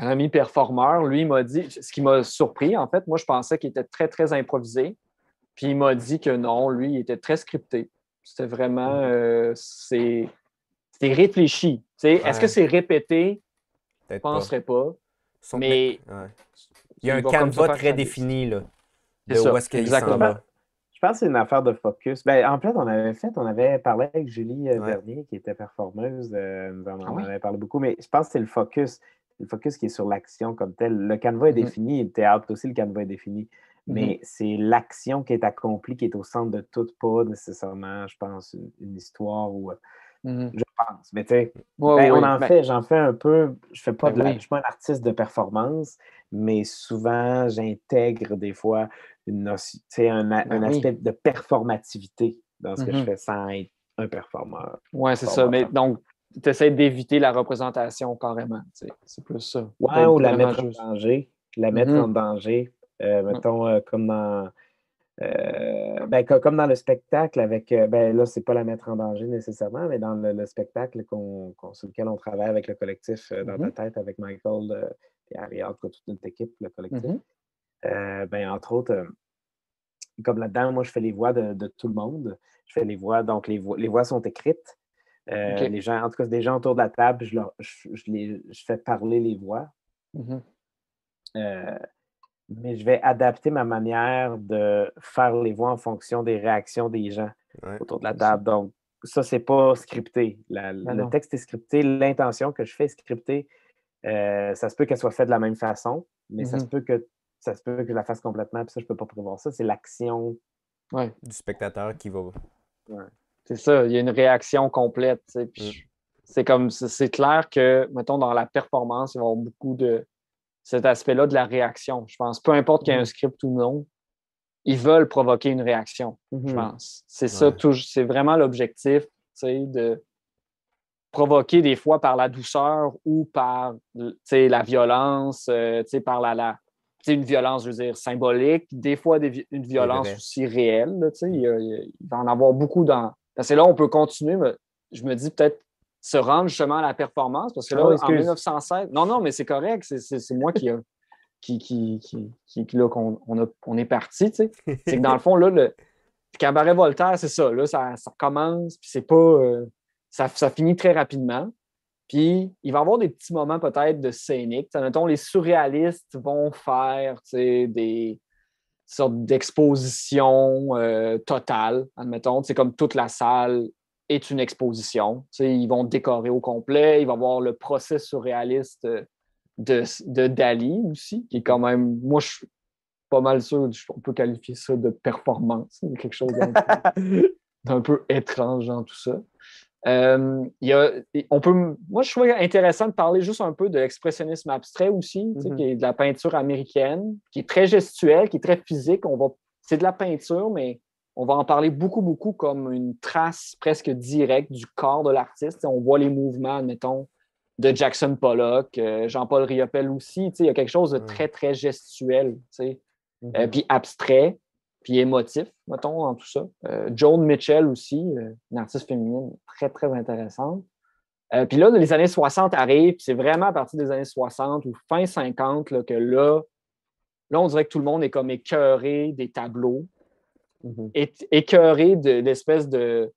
ami performeur, lui, il m'a dit, ce qui m'a surpris, en fait, moi, je pensais qu'il était très, très improvisé. Puis il m'a dit que non, lui, il était très scripté. C'était vraiment, c'est réfléchi. Est-ce que c'est répété? Je ne penserais pas. Mais il y a un canevas très défini, là, de où est-ce qu'il s'en va. Je pense que c'est une affaire de focus. Ben, en fait, on avait parlé avec Julie Bernier, qui était performeuse. On avait parlé beaucoup, mais je pense que c'est le focus. Le focus qui est sur l'action comme telle. Le canevas est défini, le théâtre aussi, le canevas est défini. Mais c'est l'action qui est accomplie qui est au centre de tout, pas nécessairement, je pense, une histoire ou... Je pense. Mais tu sais, j'en fais un peu. Je suis pas un artiste de performance, mais souvent, j'intègre des fois un aspect de performativité dans ce que je fais sans être un performeur. Oui, c'est ça. Mais donc, tu essaies d'éviter la représentation carrément. C'est plus ça. Ouais, ou la mettre en danger. En danger. Mettons, comme dans... comme dans le spectacle avec, là, c'est pas la mettre en danger nécessairement, mais dans le spectacle sur lequel on travaille avec le collectif Dans ta tête avec Michael et Ariane, toute notre équipe, le collectif. Entre autres, comme là-dedans, moi, je fais les voix de tout le monde. Je fais les voix, donc les voix sont écrites. Les gens, en tout cas, des gens autour de la table, je fais parler les voix. Mais je vais adapter ma manière de faire les voix en fonction des réactions des gens autour de la table. Donc, ça, c'est pas scripté. Le texte est scripté. L'intention que je fais est scriptée. Ça se peut qu'elle soit faite de la même façon, mais ça se peut que je la fasse complètement, puis ça, je peux pas prévoir ça. C'est l'action du spectateur qui va... C'est ça. Il y a une réaction complète. Puis c'est clair que, mettons, dans la performance, il va y avoir beaucoup de cet aspect-là de la réaction. Je pense, peu importe qu'il y ait un script ou non, ils veulent provoquer une réaction, je pense. C'est ça, c'est vraiment l'objectif, de provoquer des fois par la douceur ou par la violence, par une violence, je veux dire, symbolique, des fois une violence aussi réelle. Il va en avoir beaucoup dans... Parce que là, on peut continuer, mais je me dis peut-être se rendre justement à la performance, parce que là, en 1916... Non, mais c'est correct, c'est moi qui là, qu'on est parti, tu sais. C'est que dans le fond, là, le cabaret Voltaire, c'est ça, là, ça commence, puis c'est pas... ça finit très rapidement. Puis, il va y avoir des petits moments peut-être de scénique. Mettons, les surréalistes vont faire des sortes d'expositions totales, admettons. C'est comme toute la salle est une exposition. Ils vont décorer au complet. Il va y avoir le procès surréaliste de Dali aussi, qui est quand même... Moi, je suis pas mal sûr, on peut qualifier ça de performance. Il y a quelque chose d'un peu étrange dans tout ça. Moi, je trouve intéressant de parler juste un peu de l'expressionnisme abstrait aussi, qui est de la peinture américaine, qui est très gestuelle, qui est très physique. C'est de la peinture, mais on va en parler beaucoup, beaucoup comme une trace presque directe du corps de l'artiste. On voit les mouvements, admettons, de Jackson Pollock, Jean-Paul Riopelle aussi. Il y a quelque chose de très, très gestuel, puis abstrait, puis émotif, mettons, en tout ça. Joan Mitchell aussi, une artiste féminine très, très intéressante. Puis là, les années 60 arrivent, puis c'est vraiment à partir des années 60 ou fin 50 là, que là, on dirait que tout le monde est comme écœuré des tableaux, écœuré de l'espèce de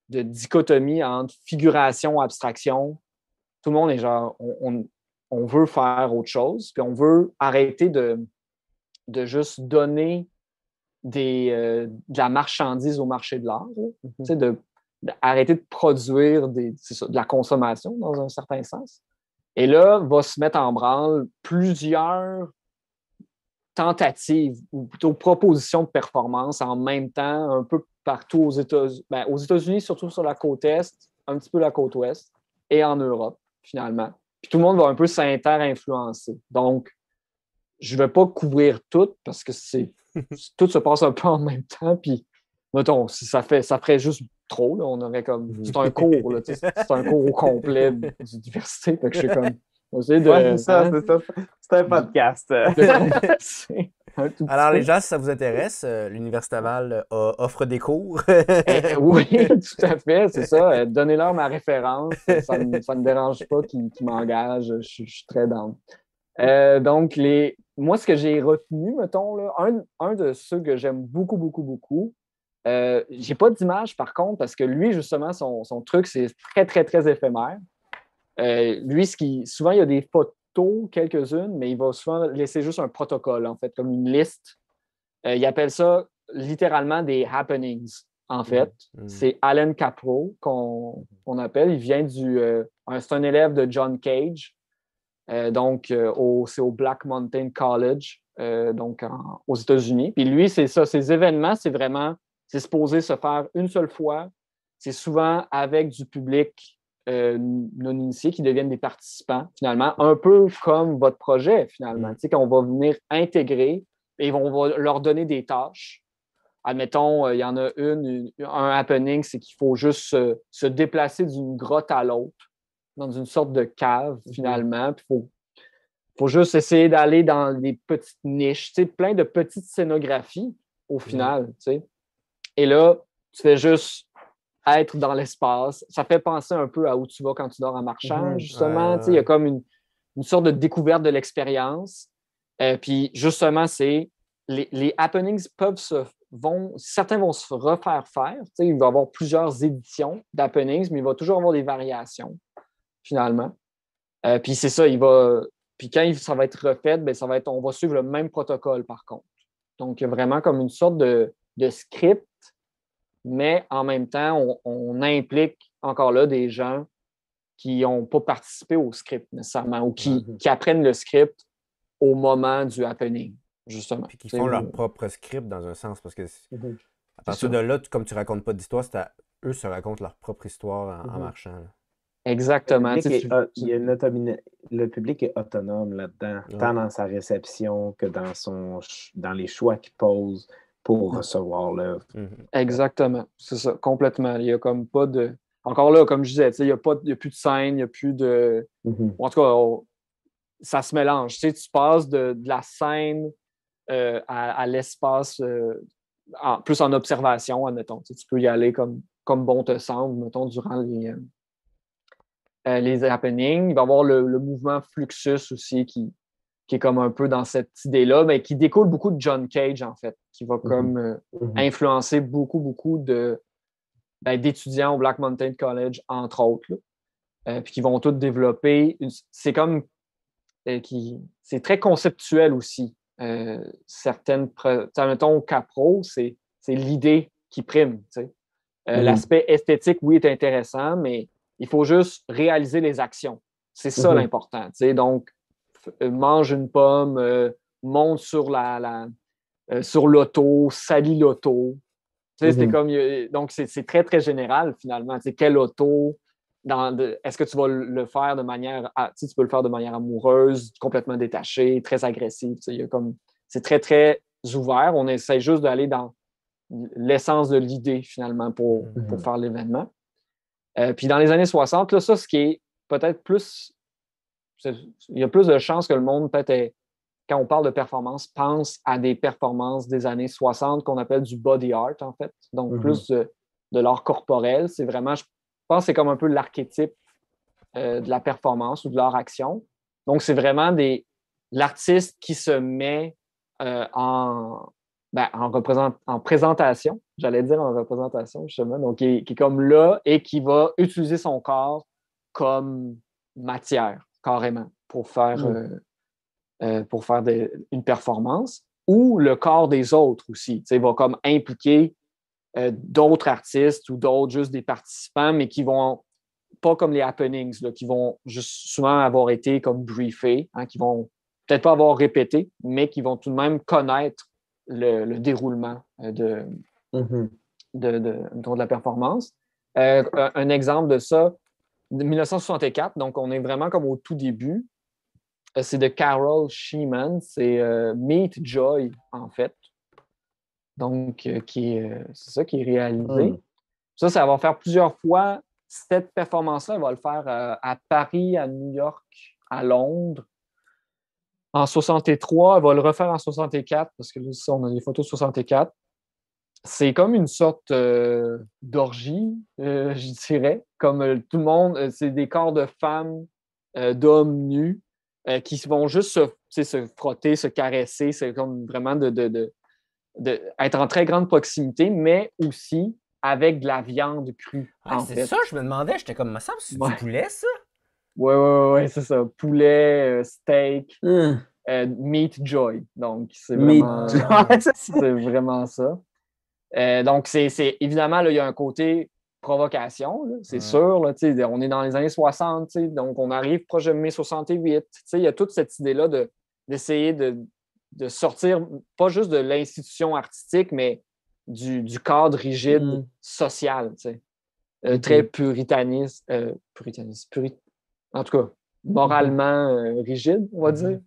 dichotomie entre figuration et abstraction. Tout le monde est genre, on veut faire autre chose, puis on veut arrêter de juste donner de la marchandise au marché de l'art. arrêter de produire de la consommation dans un certain sens. Et là, va se mettre en branle plusieurs tentatives ou plutôt propositions de performance en même temps, un peu partout aux États-Unis. Aux États-Unis, surtout sur la côte Est, un petit peu la côte Ouest, et en Europe, finalement. Puis tout le monde va un peu s'inter-influencer. Donc, je ne vais pas couvrir tout parce que tout se passe un peu en même temps. Puis, mettons, si ça ferait juste trop, là, on aurait comme. C'est un cours, là, c'est un cours au complet d'université. Fait que je suis comme. C'est ça. C'est un podcast. Alors, les gens, si ça vous intéresse, l'Université Laval offre des cours. Oui, tout à fait, c'est ça. Donnez-leur ma référence. Ça ne me dérange pas qu'ils m'engagent. Je suis très down. Donc, moi, ce que j'ai retenu, mettons, là, un de ceux que j'aime beaucoup, beaucoup, beaucoup, j'ai pas d'image, par contre, parce que lui, justement, son truc, c'est très, très, très éphémère. Lui, souvent, il y a des photos, quelques-unes, mais il va souvent laisser juste un protocole, en fait, comme une liste. Il appelle ça littéralement des happenings, en fait. C'est Alan Capro qu'on appelle. Il vient c'est un élève de John Cage. C'est au Black Mountain College, aux États-Unis. Puis lui, c'est ça, ces événements, c'est supposé se faire une seule fois. C'est souvent avec du public non initiés qui deviennent des participants, finalement, un peu comme votre projet, finalement. Tu sais, qu'on va venir intégrer et on va leur donner des tâches. Admettons, il y en a un happening, c'est qu'il faut juste se déplacer d'une grotte à l'autre, dans une sorte de cave, finalement. Puis faut juste essayer d'aller dans des petites niches, tu sais, plein de petites scénographies, au final, tu sais. Et là, tu fais juste être dans l'espace. Ça fait penser un peu à où tu vas quand tu dors en marchant, justement. Il y a comme une sorte de découverte de l'expérience. Puis, justement, les happenings certains vont se refaire faire. Il va y avoir plusieurs éditions d'happenings, mais il va toujours avoir des variations, finalement. Puis, c'est ça, puis quand ça va être refait, on va suivre le même protocole, par contre. Donc, il y a vraiment comme une sorte de script, mais en même temps, on implique encore là des gens qui n'ont pas participé au script nécessairement ou qui apprennent le script au moment du happening, justement. Puis qui font leur propre script dans un sens, parce que à partir de là, comme tu racontes pas d'histoire, eux se racontent leur propre histoire en marchant. Là. Exactement. Le public est autonome là-dedans, tant dans sa réception que dans les choix qu'il pose pour recevoir l'œuvre. Exactement. C'est ça, complètement. Il n'y a comme pas de. Encore là, comme je disais, il n'y a plus de scène, il n'y a plus de. En tout cas, ça se mélange. Tu passes de la scène à l'espace plus en observation, admettons. Tu peux y aller comme bon te semble, mettons, durant les happenings. Il va y avoir le mouvement Fluxus aussi qui est comme un peu dans cette idée-là, mais qui découle beaucoup de John Cage, en fait, qui va comme influencer beaucoup, beaucoup d'étudiants au Black Mountain College, entre autres, puis qui vont tous développer. C'est comme. C'est très conceptuel aussi. Mettons, au Capro, c'est l'idée qui prime. L'aspect esthétique, oui, est intéressant, mais il faut juste réaliser les actions. C'est ça l'important. Donc, mange une pomme, monte sur sur l'auto, salit l'auto. Donc, c'est très, très général, finalement. Quelle auto? Est-ce que tu vas le faire de manière... tu peux le faire de manière amoureuse, complètement détachée, très agressive. C'est très, très ouvert. On essaie juste d'aller dans l'essence de l'idée, finalement, pour faire l'événement. Puis dans les années 60, là, ça, ce qui est peut-être plus... Il y a plus de chances que le monde, peut-être, quand on parle de performance, pense à des performances des années 60 qu'on appelle du body art, en fait. Donc, plus de l'art corporel. C'est vraiment, je pense que c'est comme un peu l'archétype de la performance ou de l'art action. Donc, c'est vraiment l'artiste qui se met en présentation, j'allais dire en représentation, justement, donc qui est comme là et qui va utiliser son corps comme matière, carrément, pour faire une performance, ou le corps des autres aussi. Il va comme impliquer d'autres artistes ou d'autres, juste des participants, mais qui vont, pas comme les happenings, là, qui vont juste souvent avoir été comme briefés, hein, qui vont peut-être pas avoir répété, mais qui vont tout de même connaître le déroulement de la performance. Un exemple de ça, 1964, donc on est vraiment comme au tout début. C'est de Carol Sheeman, c'est Meet Joy, en fait. Donc, c'est ça qui est réalisé. Ça va faire plusieurs fois. Cette performance-là, elle va le faire à Paris, à New York, à Londres. En 63, elle va le refaire en 64, parce que là, on a des photos de 64. C'est comme une sorte d'orgie, je dirais. Comme tout le monde, c'est des corps de femmes, d'hommes nus, qui vont juste se frotter, se caresser. C'est comme vraiment être en très grande proximité, mais aussi avec de la viande crue. C'est ça, je me demandais, j'étais comme, ça, c'est du poulet, ça? Oui, c'est ça. Poulet, steak, meat joy. Donc, c'est vraiment, c'est vraiment ça. Donc, c'est évidemment, là, il y a un côté provocation, là, c'est sûr. Là, on est dans les années 60, donc on arrive proche de mai 68. Il y a toute cette idée-là d'essayer de sortir, pas juste de l'institution artistique, mais du cadre rigide social. Très puritaniste, en tout cas, moralement rigide, on va dire,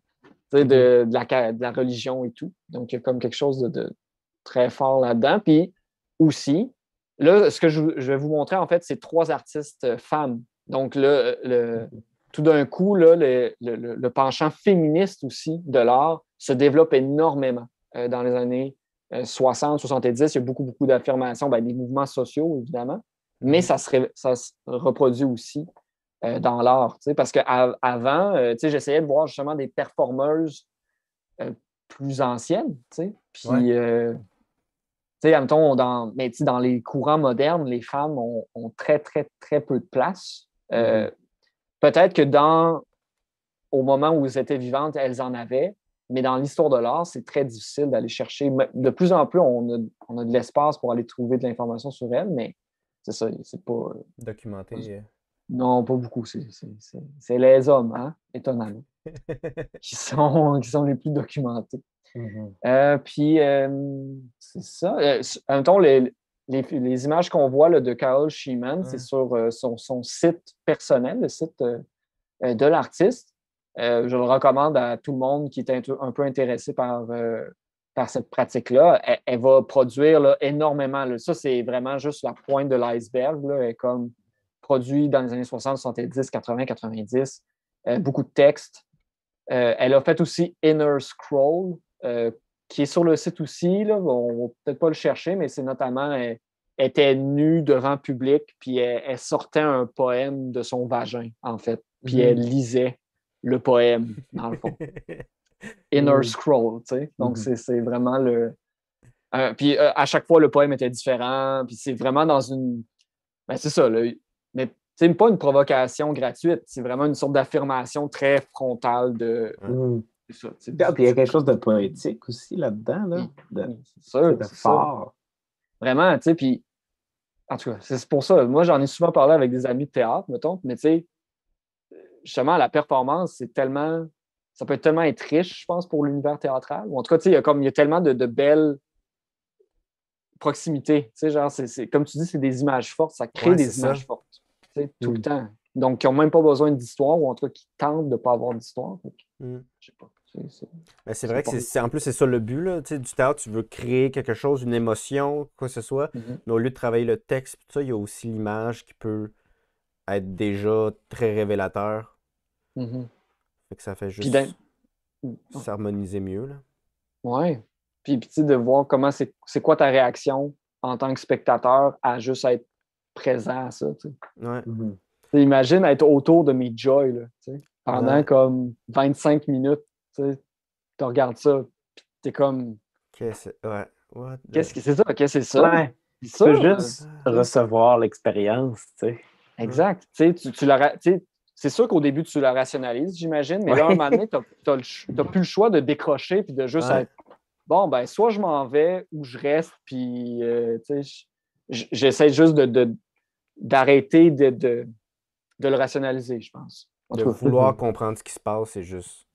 de la religion et tout. Donc, il y a comme quelque chose de très fort là-dedans. Puis aussi, là, ce que je vais vous montrer, en fait, c'est 3 artistes femmes. Donc, là, tout d'un coup, là, le penchant féministe aussi de l'art se développe énormément dans les années 60, 70. Il y a beaucoup d'affirmations, des mouvements sociaux, évidemment, mais ça se reproduit aussi dans l'art. Parce qu'avant, j'essayais de voir justement des performeuses plus anciennes. Puis, admettons, dans les courants modernes, les femmes ont très, très, très peu de place. Peut-être que au moment où elles étaient vivantes, elles en avaient, mais dans l'histoire de l'art, c'est très difficile d'aller chercher. De plus en plus, on a de l'espace pour aller trouver de l'information sur elles, mais c'est ça, c'est pas... documenté. Non, pas beaucoup. C'est les hommes, hein, étonnamment, qui sont les plus documentés. Puis, c'est ça. Mettons, les images qu'on voit là, de Carol Sheeman, c'est sur son site personnel, le site de l'artiste. Je le recommande à tout le monde qui est un peu intéressé par cette pratique-là. Elle va produire là, énormément. Là. Ça, c'est vraiment juste la pointe de l'iceberg. Elle est comme produit dans les années 60, 70, 80, 90. Beaucoup de textes. Elle a fait aussi Inner Scroll, qui est sur le site aussi. Là. On ne va peut-être pas le chercher, mais c'est notamment, elle était nue devant public, puis elle sortait un poème de son vagin, en fait. Puis elle lisait le poème, dans le fond. Inner Scroll, tu sais. Donc, c'est vraiment puis à chaque fois, le poème était différent. Puis c'est vraiment dans une... c'est ça, là. Mais c'est pas une provocation gratuite. C'est vraiment une sorte d'affirmation très frontale de... C'est ça. Puis il y a quelque chose de poétique aussi là-dedans, là. C'est sûr. C'est fort. Vraiment, tu sais, puis... En tout cas, c'est pour ça. Moi, j'en ai souvent parlé avec des amis de théâtre, mettons, mais tu sais, justement, la performance, ça peut tellement être riche, je pense, pour l'univers théâtral. Ou en tout cas, tu sais, il y a tellement de belles proximités. Tu sais, genre, comme tu dis, c'est des images fortes. Ça crée des images fortes, tu sais, tout le temps. Donc, qui n'ont même pas besoin d'histoire, ou en tout cas, qui tentent de ne pas avoir d'histoire. Je sais pas. C'est vrai que en plus, c'est ça le but là, du théâtre. Tu veux créer quelque chose, une émotion, quoi que ce soit. Mais au lieu de travailler le texte, tout ça, il y a aussi l'image qui peut être déjà très révélateur. Fait que ça fait juste s'harmoniser mieux. Là. Ouais. Puis tu sais, de voir comment c'est quoi ta réaction en tant que spectateur à juste être présent à ça. Tu sais. Ouais. Imagine être autour de mes Joy là, tu sais, pendant comme 25 minutes. Tu regardes ça, puis t'es comme... Qu'est-ce que c'est ça? Qu'est-ce que c'est ça? Ouais. Tu peux juste recevoir l'expérience, tu sais. Exact. C'est sûr qu'au début, tu la rationalises, j'imagine, mais là, à un moment donné, t'as plus le choix de décrocher puis de juste être... Bon, soit je m'en vais ou je reste, puis j'essaie juste d'arrêter de le rationaliser, je pense. De vouloir comprendre ce qui se passe, c'est juste.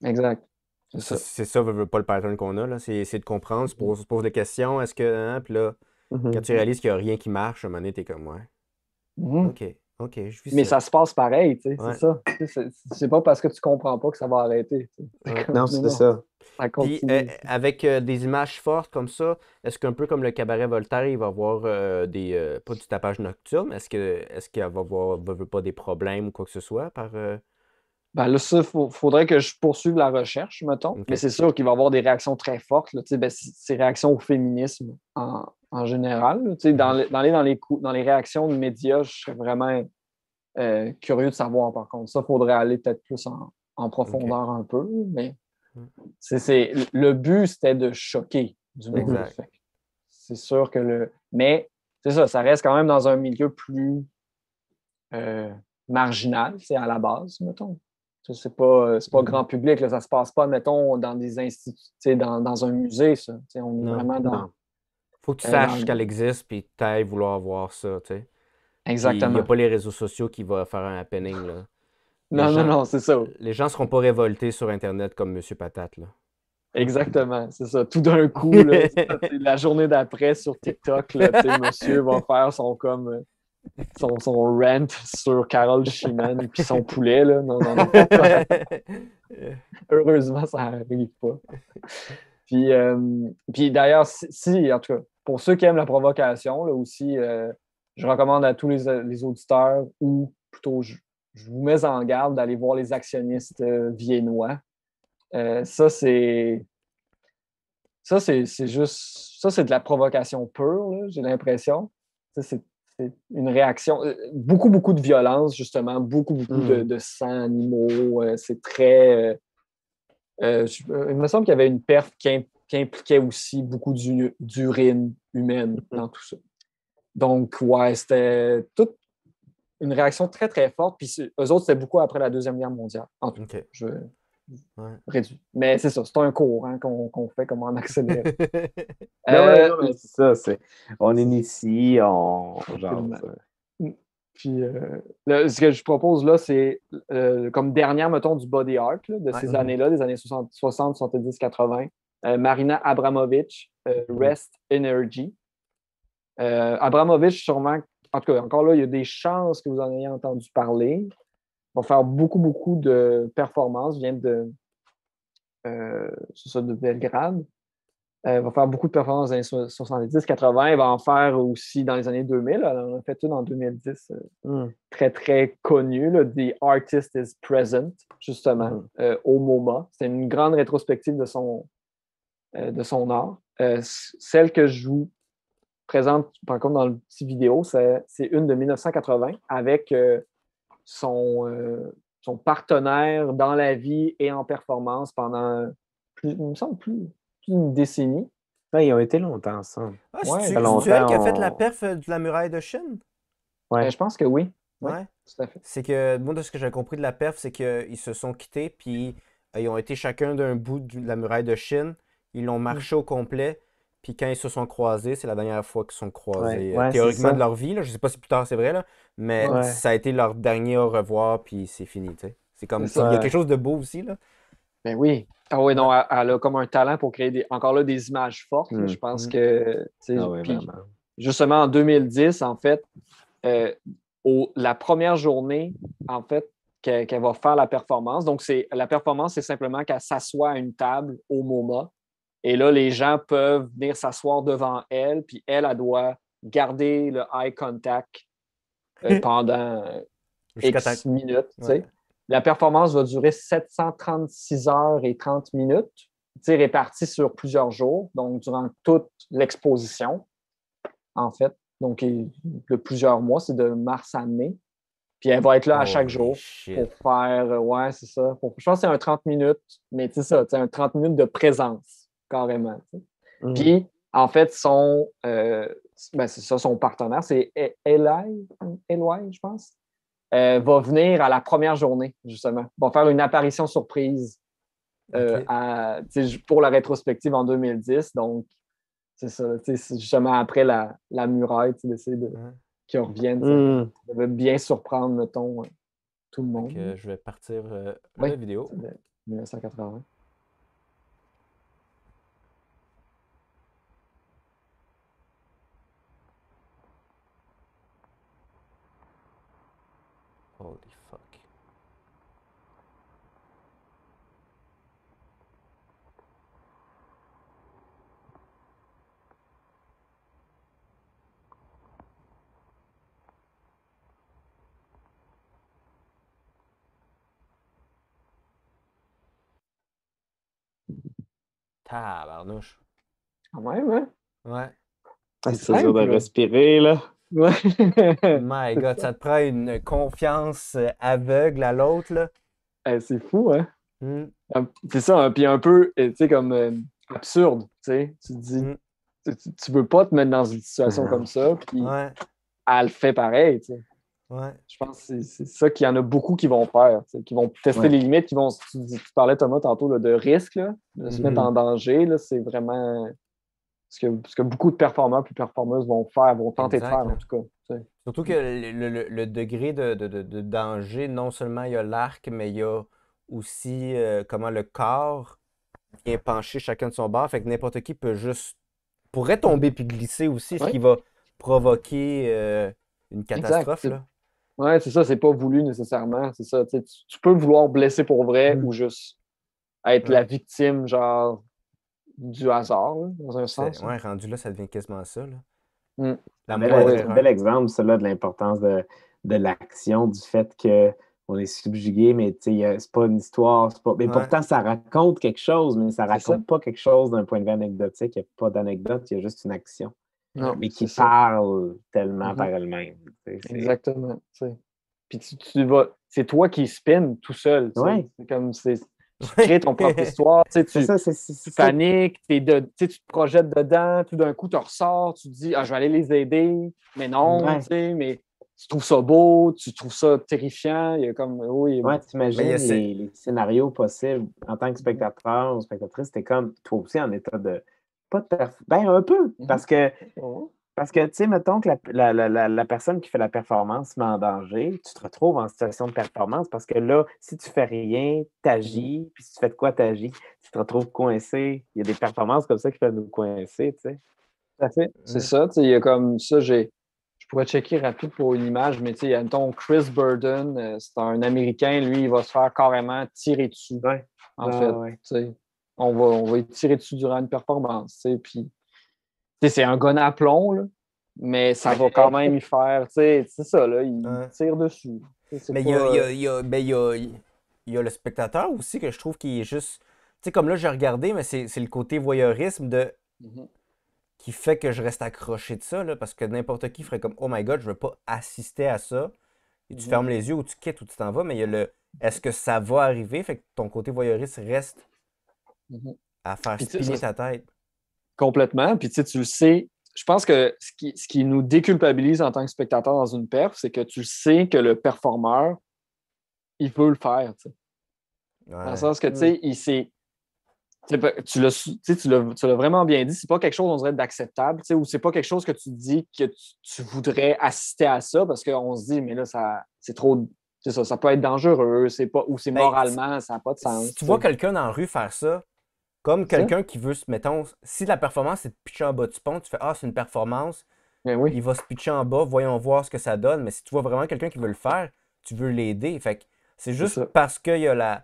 Exact. C'est ça. C'est ça, veut pas le pattern qu'on a, là. C'est de comprendre, se pose des questions, est-ce que. Hein, puis là, quand tu réalises qu'il n'y a rien qui marche, à un moment donné, t'es comme, ouais. OK, je vis Mais ça. ça se passe pareil, tu sais, Ouais. c'est ça. C'est pas parce que tu comprends pas que ça va arrêter. Ouais. Non, c'est ça. Ça Puis, continue. avec des images fortes comme ça, est-ce qu'un peu comme le cabaret Voltaire, il va y avoir pas du tapage nocturne, est-ce qu'il va y avoir veut pas des problèmes ou quoi que ce soit par. Ben là, ça, faudrait que je poursuive la recherche, mettons. OK. Mais c'est sûr qu'il va y avoir des réactions très fortes. Là, ces réactions au féminisme en général. Là, dans les réactions de médias, je serais vraiment curieux de savoir, par contre. Ça, il faudrait aller peut-être plus en profondeur un peu. Mais le but, c'était de choquer du monde. Exact. C'est sûr que Mais c'est ça, ça reste quand même dans un milieu plus marginal, c'est à la base, mettons. C'est pas grand public, là, ça se passe pas, mettons, dans des instituts, dans un musée, ça. On est vraiment dans. Faut que tu saches qu'elle existe, puis tu ailles vouloir voir ça, tu sais. Exactement. Il n'y a pas les réseaux sociaux qui vont faire un happening, là. Non, c'est ça. Les gens seront pas révoltés sur Internet comme Monsieur Patate, là. Exactement, c'est ça. Tout d'un coup, là, la journée d'après sur TikTok, là, monsieur va faire son rant sur Carole Chimène puis son poulet. Là. Non. Heureusement, ça n'arrive pas. Puis d'ailleurs, en tout cas, pour ceux qui aiment la provocation, là aussi, je recommande à tous les auditeurs, ou plutôt je vous mets en garde d'aller voir les actionnistes viennois. Ça, c'est juste. Ça, c'est de la provocation pure, là, j'ai l'impression. C'est une réaction. Beaucoup de violence, justement. Beaucoup de sang animaux. C'est très. Il me semble qu'il y avait une perf qui impliquait aussi beaucoup d'urine humaine dans tout ça. Donc, ouais, c'était toute une réaction très, très forte. Puis eux autres, c'était beaucoup après la Deuxième Guerre mondiale. En tout cas, je réduis. Mais c'est ça, c'est un cours qu'on fait comme en accéléré. Non, mais c'est ça. On initie, on genre. Puis, ce que je propose là, c'est comme dernière, mettons, du body art là, de ces années-là, des années 60, 70, 80. Marina Abramovic, Rest Energy. Abramovic, sûrement, en tout cas, encore là, il y a des chances que vous en ayez entendu parler. Il va faire beaucoup de performances. Il vient de Belgrade. Il va faire beaucoup de performances dans les années 70, 80. Il va en faire aussi dans les années 2000. Elle en a fait une en 2010, très, très connue. Là, The Artist is Present, justement, au MoMA. C'est une grande rétrospective de son art. Celle que je vous présente, par contre, dans le petit vidéo, c'est une de 1980 avec son partenaire dans la vie et en performance pendant, il me semble, plus d'une décennie. Ouais, ils ont été longtemps ensemble. C'est elle qui a fait la perf de la muraille de Chine? Ouais. Je pense que oui. Ouais. Tout à fait. C'est que, moi, de ce que j'ai compris de la perf, c'est qu'ils se sont quittés, puis ils ont été chacun d'un bout de la muraille de Chine. Ils l'ont marché au complet, puis quand ils se sont croisés, c'est la dernière fois qu'ils se sont croisés, théoriquement de leur vie. Là. Je sais pas si plus tard c'est vrai, là, mais ça a été leur dernier au revoir, puis c'est fini. T'sais. C'est comme ça. Il y a quelque chose de beau aussi. Là. Ben oui. Ah oui, non, elle a comme un talent pour créer encore là des images fortes. Je pense que. Justement, en 2010, en fait, la première journée, en fait, qu'elle va faire la performance. Donc, la performance, c'est simplement qu'elle s'assoit à une table au MoMA. Et là, les gens peuvent venir s'asseoir devant elle, puis elle doit garder le eye contact pendant X minutes. Ouais. La performance va durer 736 heures et 30 minutes, répartie sur plusieurs jours, donc durant toute l'exposition, en fait. Donc, de plusieurs mois, c'est de mars à mai. Puis elle va être là à chaque jour pour faire, c'est ça. Je pense que c'est un 30 minutes, mais c'est ça, un 30 minutes de présence, carrément. Puis, en fait, son partenaire, c'est Eli, je pense. Va venir à la première journée, justement. Va faire une apparition surprise pour la rétrospective en 2010. Donc, c'est ça. C'est justement après la muraille, d'essayer qu'ils reviennent. Ça va bien surprendre, mettons, tout le monde. Je vais partir la vidéo. 1980. Holy fuck. Tabarnouche. Quand même, hein? Ouais. C'est dur de respirer, là. Ouais. My God, ça te prend une confiance aveugle à l'autre, là. C'est fou, hein? C'est ça, hein, puis un peu, tu sais, comme absurde, tu sais. Tu te dis, tu veux pas te mettre dans une situation comme ça, puis elle le fait pareil, tu sais. Ouais. Je pense que c'est ça qu'il y en a beaucoup qui vont faire, qui vont tester les limites, qui vont, tu parlais, Thomas, tantôt, là, de risque, là, de se mettre en danger, là, c'est vraiment ce que beaucoup de performeurs et performeuses vont faire, vont tenter de faire, en tout cas. T'sais. Surtout que le degré de danger, non seulement il y a l'arc, mais il y a aussi comment le corps vient pencher chacun de son bord, fait que n'importe qui pourrait tomber puis glisser aussi, ce qui va provoquer une catastrophe, là. Ouais, c'est ça, c'est pas voulu nécessairement, c'est ça. Tu peux vouloir blesser pour vrai ou juste être la victime, genre, du hasard, là, dans un sens. Ouais, rendu là, ça devient quasiment ça, là. C'est un bel exemple, celui-là, de l'importance de l'action, du fait qu'on est subjugué, mais c'est pas une histoire. Mais pourtant, ça raconte quelque chose, mais ça raconte pas quelque chose d'un point de vue anecdotique. Il n'y a pas d'anecdote, il y a juste une action. Non, mais qui parle tellement par elle-même. Exactement. Puis c'est toi qui spin tout seul. C'est comme tu crées ton propre histoire. Tu paniques, tu te projettes dedans, tout d'un coup, tu ressors, tu te dis je vais aller les aider, mais non, mais tu trouves ça beau, tu trouves ça terrifiant. Il y a comme. Tu imagines les scénarios possibles en tant que spectateur ou spectatrice, t'es comme toi aussi en état de. Pas de un peu, parce que tu sais, mettons que la personne qui fait la performance se met en danger, tu te retrouves en situation de performance parce que là, si tu fais rien, t'agis, puis si tu fais de quoi t'agis, tu te retrouves coincé. Il y a des performances comme ça qui peuvent nous coincer, tu sais. Tout à fait. C'est ça, tu sais, il y a comme ça, je pourrais checker rapide pour une image, mais tu sais, mettons Chris Burden, c'est un Américain, lui, il va se faire carrément tirer dessus. En fait, tu sais. On va y tirer dessus durant une performance, tu sais, puis c'est un gun à plomb, là, mais ça va quand même y faire, tu sais, c'est ça, là, il tire dessus. Mais il y a le spectateur aussi que je trouve qui est juste, tu sais, comme là, j'ai regardé, mais c'est le côté voyeurisme qui fait que je reste accroché de ça, là, parce que n'importe qui ferait comme « Oh my God, je veux pas assister à ça ». Et tu fermes les yeux ou tu quittes ou tu t'en vas, mais il y a le « Est-ce que ça va arriver ?» Fait que ton côté voyeuriste reste à faire spinner ta tête. Complètement. Puis tu le sais, je pense que ce qui nous déculpabilise en tant que spectateur dans une perf, c'est que tu sais que le performeur, il veut le faire. Dans le sens que, tu sais, il sait. Tu l'as vraiment bien dit, c'est pas quelque chose, on dirait, d'acceptable, ou c'est pas quelque chose que tu dis que tu voudrais assister à ça parce qu'on se dit, mais là, c'est trop. C'est ça, ça peut être dangereux, ou c'est moralement, ça n'a pas de sens. Si tu vois quelqu'un dans la rue faire ça, comme quelqu'un qui veut, mettons, si la performance c'est de pitcher en bas du pont, tu fais c'est une performance, il va se pitcher en bas, voyons voir ce que ça donne. Mais si tu vois vraiment quelqu'un qui veut le faire, tu veux l'aider. Fait que c'est juste parce qu'il y a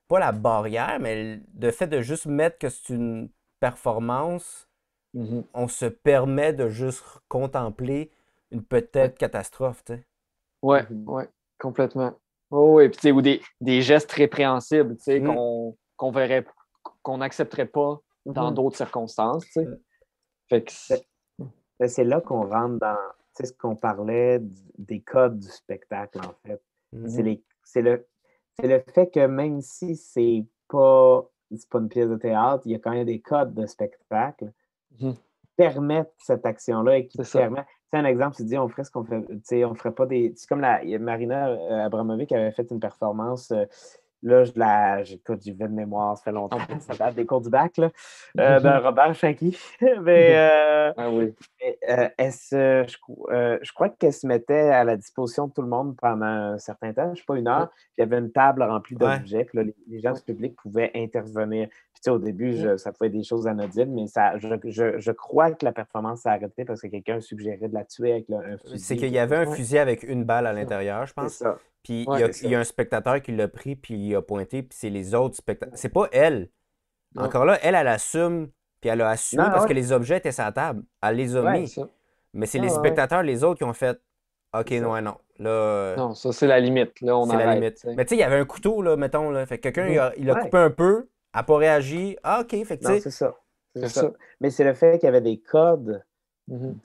pas la barrière, mais le fait de juste mettre que c'est une performance, on se permet de juste contempler une peut-être catastrophe, tu sais. Ouais, complètement. Oui, puis ou des gestes répréhensibles, tu sais, qu'on verrait, qu'on n'accepterait pas dans d'autres circonstances, tu sais. Fait que c'est là qu'on rentre dans ce qu'on parlait des codes du spectacle, en fait. C'est le fait que même si c'est pas une pièce de théâtre, il y a quand même des codes de spectacle qui permettent cette action-là et qui permettent. C'est un exemple, tu dis, on ferait ce qu'on fait, on ferait pas des. C'est comme Marina Abramovic avait fait une performance Là, écoute, j'y vais de mémoire, ça fait longtemps, ça date des cours du bac, là, de Robert Chankey. Mais, Ah oui. je crois qu'elle se mettait à la disposition de tout le monde pendant un certain temps, je ne sais pas, une heure. Puis il y avait une table remplie d'objets, puis là, les gens du public pouvaient intervenir. Puis tu sais, au début, ça pouvait être des choses anodines, mais je crois que la performance s'est arrêtée parce que quelqu'un suggérait de la tuer avec un fusil. C'est qu'il y avait un fusil avec une balle à l'intérieur, je pense. C'est ça. Puis Ouais, il y a un spectateur qui l'a pris, puis il a pointé, puis c'est les autres spectateurs. C'est pas elle. Non. Encore là, elle assume, puis elle a assumé Non, parce ouais. que les objets étaient sur la table. Elle les a Ouais, mis. Ça. Mais c'est les spectateurs, les autres, qui ont fait OK, C'est ça. non, non. Là, Non, ça, c'est la limite. Là, on c'est la arrête. limite. t'sais. Mais tu sais, il y avait un couteau, là, mettons. Là. Fait que quelqu'un, il a Ouais. coupé un peu, elle n'a pas réagi. Ah, OK. Fait que tu Non, sais. c'est ça. C'est ça. Mais c'est le fait qu'il y avait des codes Mhm.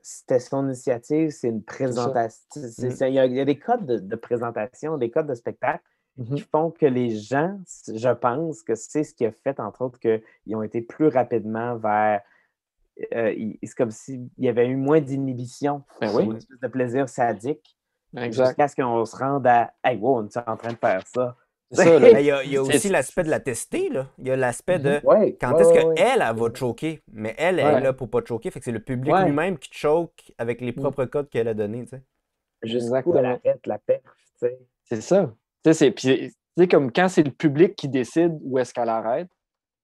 c'était son initiative, c'est une présentation. Il y a des codes de présentation, des codes de spectacle Mhm. qui font que les gens, je pense que c'est ce qui a fait, entre autres, qu'ils ont été plus rapidement vers. C'est comme s'il y avait eu moins d'inhibition, Ben oui. une espèce de plaisir sadique, Exact. jusqu'à ce qu'on se rende à Hey, wow, on est en train de faire ça. C'est ça, là. Mais il y a aussi l'aspect de la tester, là. Il y a l'aspect de Ouais, quand ouais, est-ce ouais, qu'elle, elle va te choquer. Mais elle est Ouais. là pour pas te choquer. Fait que c'est le public Ouais. lui-même qui te choque avec les propres codes qu'elle a donnés, tu sais. jusqu'où elle arrête la perf, tu sais. C'est ça. Puis, comme quand c'est le public qui décide où est-ce qu'elle arrête,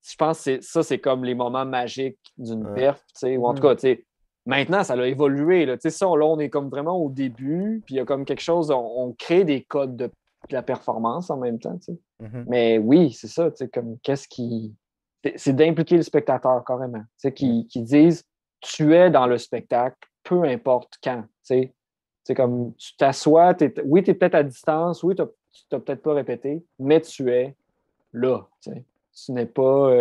je pense que c'est comme les moments magiques d'une Ouais. perf, tu sais, ou en tout cas, tu sais, maintenant, ça a évolué, là. Tu sais, ça, là, on est comme vraiment au début, puis il y a comme quelque chose, on crée des codes de la performance en même temps, tu sais. Mhm. Mais oui, c'est ça, tu sais, comme qu'est-ce qui... C'est d'impliquer le spectateur, carrément. Tu sais, qui disent, tu es dans le spectacle, peu importe quand, tu sais. C'est comme, tu t'assois, oui, tu es peut-être à distance, oui, tu n'as peut-être pas répété, mais tu es là, tu sais. Tu n'es pas...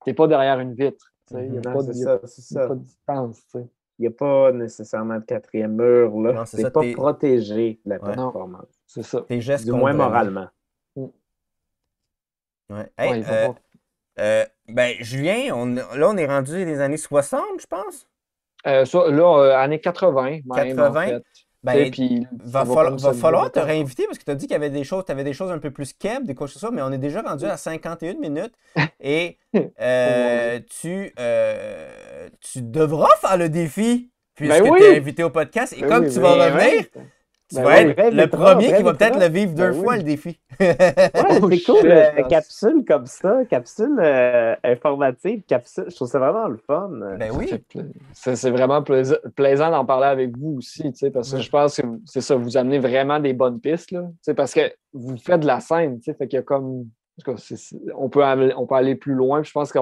t'es pas derrière une vitre, tu sais. Il n'y a Non, pas c'est de- il y ça, a c'est ça. pas de distance, tu sais. Il n'y a pas nécessairement de quatrième mur, là. Non, c'est C'est ça, pas t'es- protégé de la Ouais. performance. C'est ça. Tes gestes Du comptent moins vraiment. moralement. Ouais. Hey, Ouais, il va voir. ben, Julien, là, on est rendu des années 60, je pense. Ça, là, années 80, même, 80? en fait. Ben, Tu sais, puis va ça falloir, comme va se falloir te développer. réinviter parce que tu as dit qu'il y avait des choses, tu avais des choses un peu plus keb, des choses comme ça, mais on est déjà rendu à 51 minutes et tu devras faire le défi puisque Ben oui! tu es invité au podcast et Ben comme oui, tu ben vas oui. revenir, tu Ben vas oui, être le rêve-toi, premier qui va rêve-toi. peut-être le vivre deux Ben fois oui. le défi. Ouais, Oh, c'est cool, shit. capsule comme ça, capsule informative, capsule, je trouve ça vraiment le fun. Ben oui. C'est vraiment plaisant d'en parler avec vous aussi, tu sais, parce que Ouais. je pense que c'est ça, vous amenez vraiment des bonnes pistes, là, tu sais, parce que vous faites de la scène, tu sais, fait qu'il y a comme, en tout cas, on peut aller plus loin, puis je pense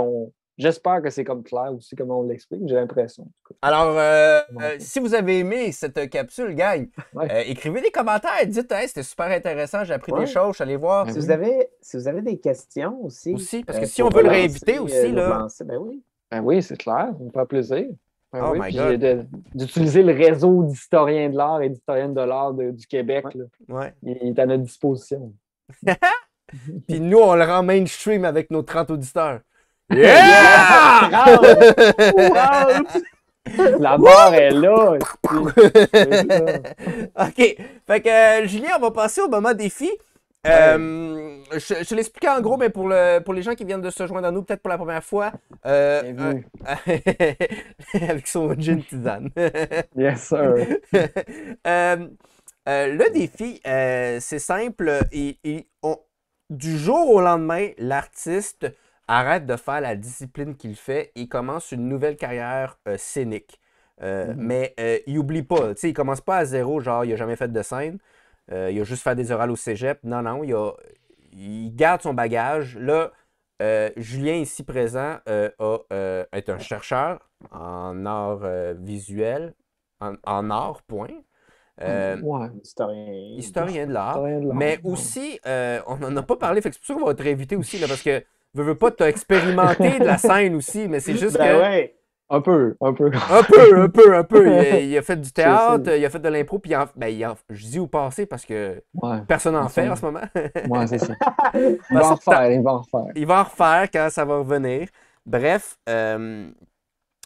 j'espère que c'est comme clair aussi, comme on l'explique, j'ai l'impression. En tout cas. Alors, Ouais. si vous avez aimé cette capsule, gang, Ouais. écrivez des commentaires, dites hey, c'était super intéressant, j'ai appris Ouais. des choses, je suis allé voir. Ben Si oui. vous avez des questions aussi. Aussi, parce que si pour on veut le relancer, réinviter aussi, nous là. relancer, ben oui. Ben oui, c'est clair, ça me fait plaisir. Ben Oh oui, my puis God. d'utiliser le réseau d'historiens de l'art et d'historiennes de l'art du Québec, Ouais. là. Ouais. Il est à notre disposition. Puis nous, on le rend mainstream avec nos 30 auditeurs. Yeah! La barre est là. C'est ça. OK. Fait que, Julien, on va passer au moment défi. Je te l'explique en gros, mais pour les gens qui viennent de se joindre à nous, peut-être pour la première fois, Bienvenue. avec son gin tisane. Yes, sir. Le défi, c'est simple. Du jour au lendemain, l'artiste arrête de faire la discipline qu'il fait et commence une nouvelle carrière scénique. Mais il oublie pas. Il commence pas à zéro, genre il a jamais fait de scène. Il a juste fait des orales au cégep. Non, non, il garde son bagage. Là, Julien, ici présent, est un chercheur en art visuel, en art, point. Ouais. Historien Historien de l'art. Historien de l'art, Mais ouais. aussi, on n'en a pas parlé, fait que c'est pour ça qu'on va te réinviter aussi, là, parce que veux pas, tu as expérimenté de la scène aussi, mais c'est juste Ben que. ouais. Un peu. Un peu. Il a fait du théâtre, il a fait de l'impro, puis je dis au passé parce que Ouais. personne n'en fait en ce moment. Ouais, c'est ça. Il Parce va en que refaire, il va en refaire. Il va en refaire quand ça va revenir. Bref,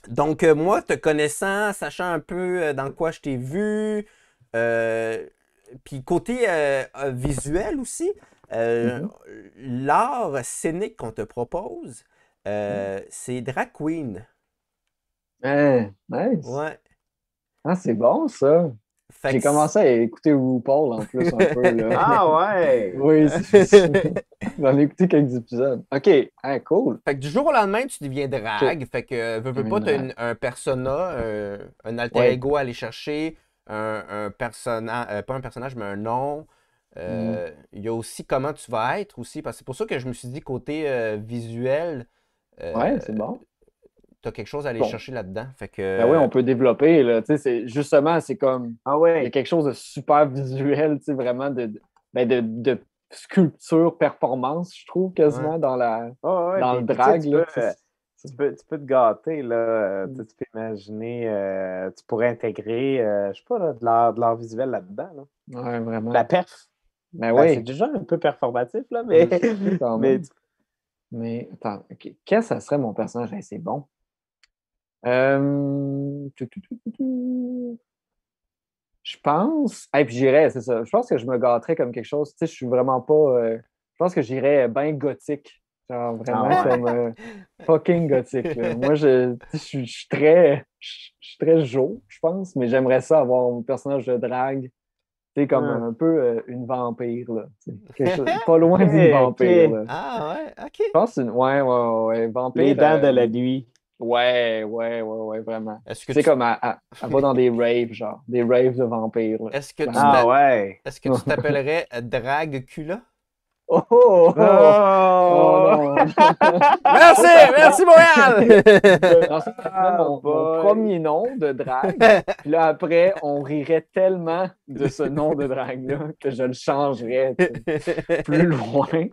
donc moi, te connaissant, sachant un peu dans quoi je t'ai vu, puis côté visuel aussi, L'art scénique qu'on te propose, c'est drag queen. Nice. Ouais. Ah, c'est bon, ça. Fait J'ai que commencé à écouter RuPaul en plus un peu, là. Ah ouais! Oui, c'est ça. J'en ai écouté quelques épisodes. OK. Ah, cool. Fait que du jour au lendemain, tu deviens OK. drague. Fait que, veux Deviens pas, t'as drague. un persona, un alter Ouais. ego à aller chercher, un personnage, pas un personnage, mais un nom. Il y a aussi comment tu vas être aussi, parce que c'est pour ça que je me suis dit, côté visuel, Ouais, c'est bon. t'as quelque chose à aller Bon. chercher là-dedans. Fait Ben oui, que, on peut développer, là. Tu sais, justement, c'est comme. Ah Il y a ouais! quelque chose de super visuel, tu sais, vraiment de sculpture, performance, je trouve, quasiment, dans Ah ouais! dans le Puis, tu sais, drag, là. Tu sais, tu peux te gâter, là. Tu sais, tu peux imaginer, tu pourrais intégrer, je sais pas, là, de l'art visuel là-dedans, là. ouais, vraiment. La perf. Ben Ben, c'est oui, déjà un peu performatif, là, mais, quand mais même. Mais, attends, OK. Qu'est-ce que ça serait mon personnage? Hey, c'est bon. Tout. Je pense. Et puis j'irais, c'est ça. Je pense que je me gâterais comme quelque chose. Tu sais, je suis vraiment pas. Je pense que j'irais bien gothique. Genre vraiment Ah ouais. comme fucking gothique, là. Moi, je suis très. Je suis très Jo, je pense, mais j'aimerais ça avoir un personnage de drague. Tu sais, comme Hum. un peu une vampire, là. Tu sais, quelque chose, pas loin d'une Ok, vampire, ok. là. Ah ouais, ok. Je pense une. Ouais, Les vampire. dents de la nuit. Ouais, vraiment. Est-ce que Tu sais, tu comme elle va dans des raves, genre, des raves de vampires, là. est-ce que tu Ah Clairement. ouais. est-ce que tu t'appellerais Drag Cula? Oh Oh! non! Merci, Ça, ça serait, merci Montréal! non, ça serait Ah, mon boy. premier nom de drague. Puis là, après, on rirait tellement de ce nom de drague-là que je le changerais tu sais, plus loin.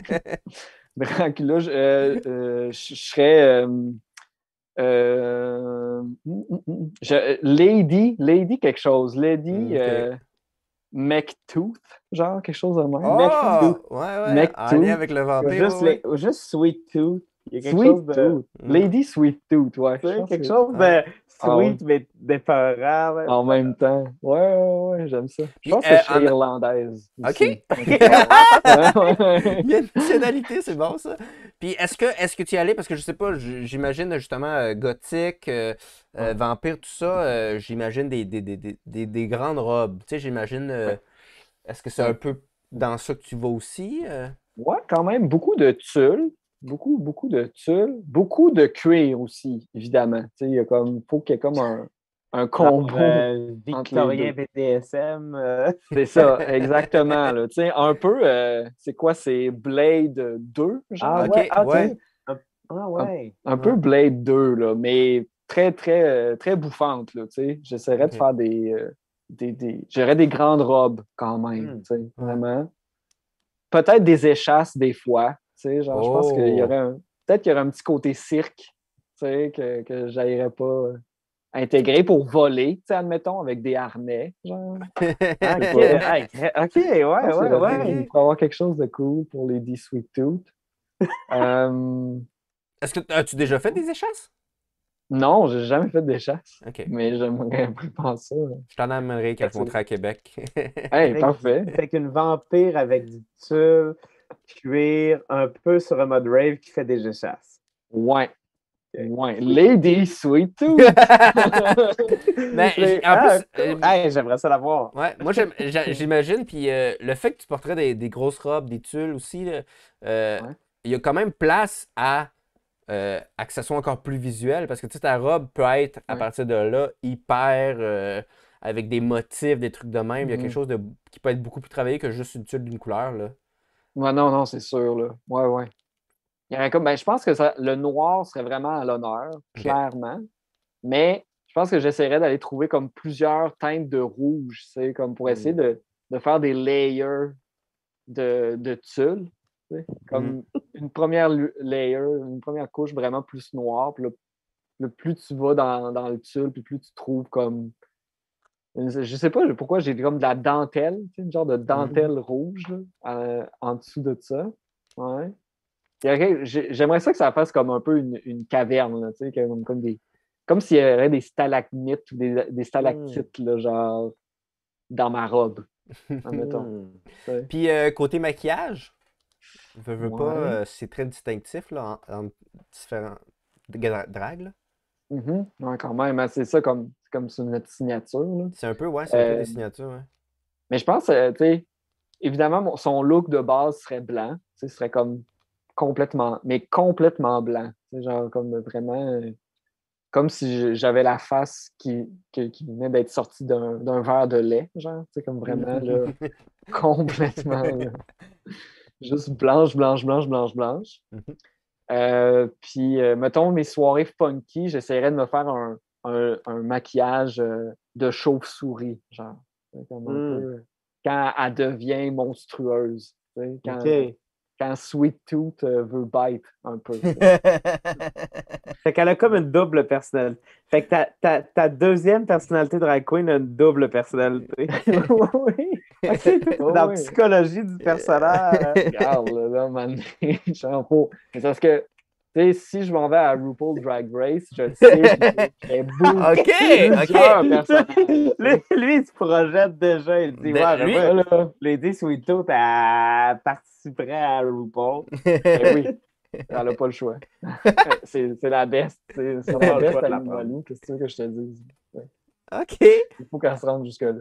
Dracula, je serais. Lady quelque chose. Lady Ok. McTooth, genre quelque chose de même. Oh! McTooth. Ouais, en lien McTooth. avec le Ou vampire, juste, ouais. ou juste Sweet Tooth. Il y a quelque chose Sweet de. Tooth. Lady Sweet Tooth, ouais. Tu Je sais, pense quelque que. chose Ouais. de Ah ouais. sweet, mais d'épeurant. Ouais. En même temps. Ouais, j'aime ça. Je Puis, pense que je serais irlandaise OK. aussi. Ok. Ouais. Il y a une nationalité, c'est bon ça. Puis est-ce que tu y allais, parce que je sais pas, j'imagine justement gothique, vampire, tout ça, j'imagine des grandes robes. Tu sais, j'imagine, Ouais. est-ce que c'est un peu dans ça que tu vas aussi? Ouais, quand même, beaucoup de tulle. Beaucoup de tulle. Beaucoup de cuir aussi, évidemment. Tu sais, il y a comme, faut qu'il y ait comme un Genre combo entre les Victorien deux. BDSM. C'est ça, exactement. Là. Tu sais, un peu, c'est quoi? C'est Blade 2, Ah genre? ouais, OK, ok. Tu sais, ouais. Ah un, ouais. un peu Ouais. Blade 2, là, mais très bouffante, là, tu sais. J'essaierais de OK. faire j'aurais des grandes robes quand même, Hmm. tu sais, Ouais. vraiment. Peut-être des échasses des fois, tu sais, genre, je pense qu'il y Oh! aurait peut-être qu'il y aurait un petit côté cirque, tu sais, que j'aillerais pas intégrer pour voler, tu sais, admettons, avec des harnais, genre. Je sais Ok, pas. ok, Je pense qu'il y ouais. il OK. pourrait y avoir quelque chose de cool pour les Sweet Tooth. Euh, Est-ce que as-tu déjà fait des échasses? non, j'ai jamais fait d'échasse, OK. mais j'aimerais vraiment ça. Je t'en amènerai quand Fait je monterai à Québec. Hey, parfait. fait qu'une vampire avec du tulle, cuir, un peu sur un mode rave qui fait des échasses. Ouais, Ok. ouais. Lady Sweet Tooth. Ben, en Ah, plus, cool. Hey, j'aimerais ça l'avoir. ouais, moi j'imagine, puis le fait que tu porterais des grosses robes, des tulles aussi, là, Ouais. il y a quand même place à que ça soit encore plus visuel, parce que tu sais, ta robe peut être, à Ouais. partir de là, hyper, avec des motifs, des trucs de même. Il y a quelque Mhm. chose qui peut être beaucoup plus travaillé que juste une tulle d'une couleur, là. Ouais, non, c'est sûr, là. Ouais. Il y aurait comme, ben, je pense que le noir serait vraiment à l'honneur, OK. clairement. Mais je pense que j'essaierais d'aller trouver comme plusieurs teintes de rouge, tu sais, comme pour essayer de faire des layers de tulle. Tu sais, comme une première layer, une première couche vraiment plus noire. Puis là, plus tu vas dans le tulle, puis plus tu trouves comme. Je sais pas pourquoi j'ai comme de la dentelle, tu sais, une genre de dentelle rouge là, en dessous de ça. Ouais. J'aimerais ça que ça fasse comme un peu une caverne, là, tu sais, comme s'il y avait des stalagmites ou des stalactites, là, genre, dans ma robe, admettons. Hmm. Tu sais. Puis côté maquillage, Veux pas, Ouais. c'est très distinctif là, en différents drags. Là. Ouais, quand même, hein, c'est ça comme sur notre signature, là. C'est un peu Euh, des signatures. Ouais. mais je pense, tu sais, évidemment, son look de base serait blanc. Tu sais, ce serait comme complètement blanc. Tu sais, genre, comme vraiment, comme si j'avais la face qui venait d'être sortie d'un verre de lait, genre, tu sais, comme vraiment, là, complètement, là, juste blanche, blanche, blanche, blanche, blanche. Puis, mettons, mes soirées funky, j'essaierais de me faire un maquillage de chauve-souris, genre. C'est comme un peu quand elle devient monstrueuse. Tu sais, OK. quand Sweet Tooth veut bite un peu. Fait qu'elle a comme une double personnalité. Fait que ta deuxième personnalité drag queen a une double personnalité. Oui, OK, dans la oui. psychologie du personnage. Regarde, là, man. Genre, mais parce que, tu sais, si je m'en vais à RuPaul Drag Race, je le sais, j'ai beaucoup OK, plusieurs OK. personnages. Lui, il se projette déjà. Il dit, ouais, Lui... mais moi, Lady Sweet Tooth, elle participerait à RuPaul. Ben oui, elle n'a pas le choix. C'est la best. C'est T'as la pas le best choix de à la prendre. Malou. Qu'est-ce que tu veux que je te dise? Ouais. OK. Il faut qu'elle se rende jusque-là.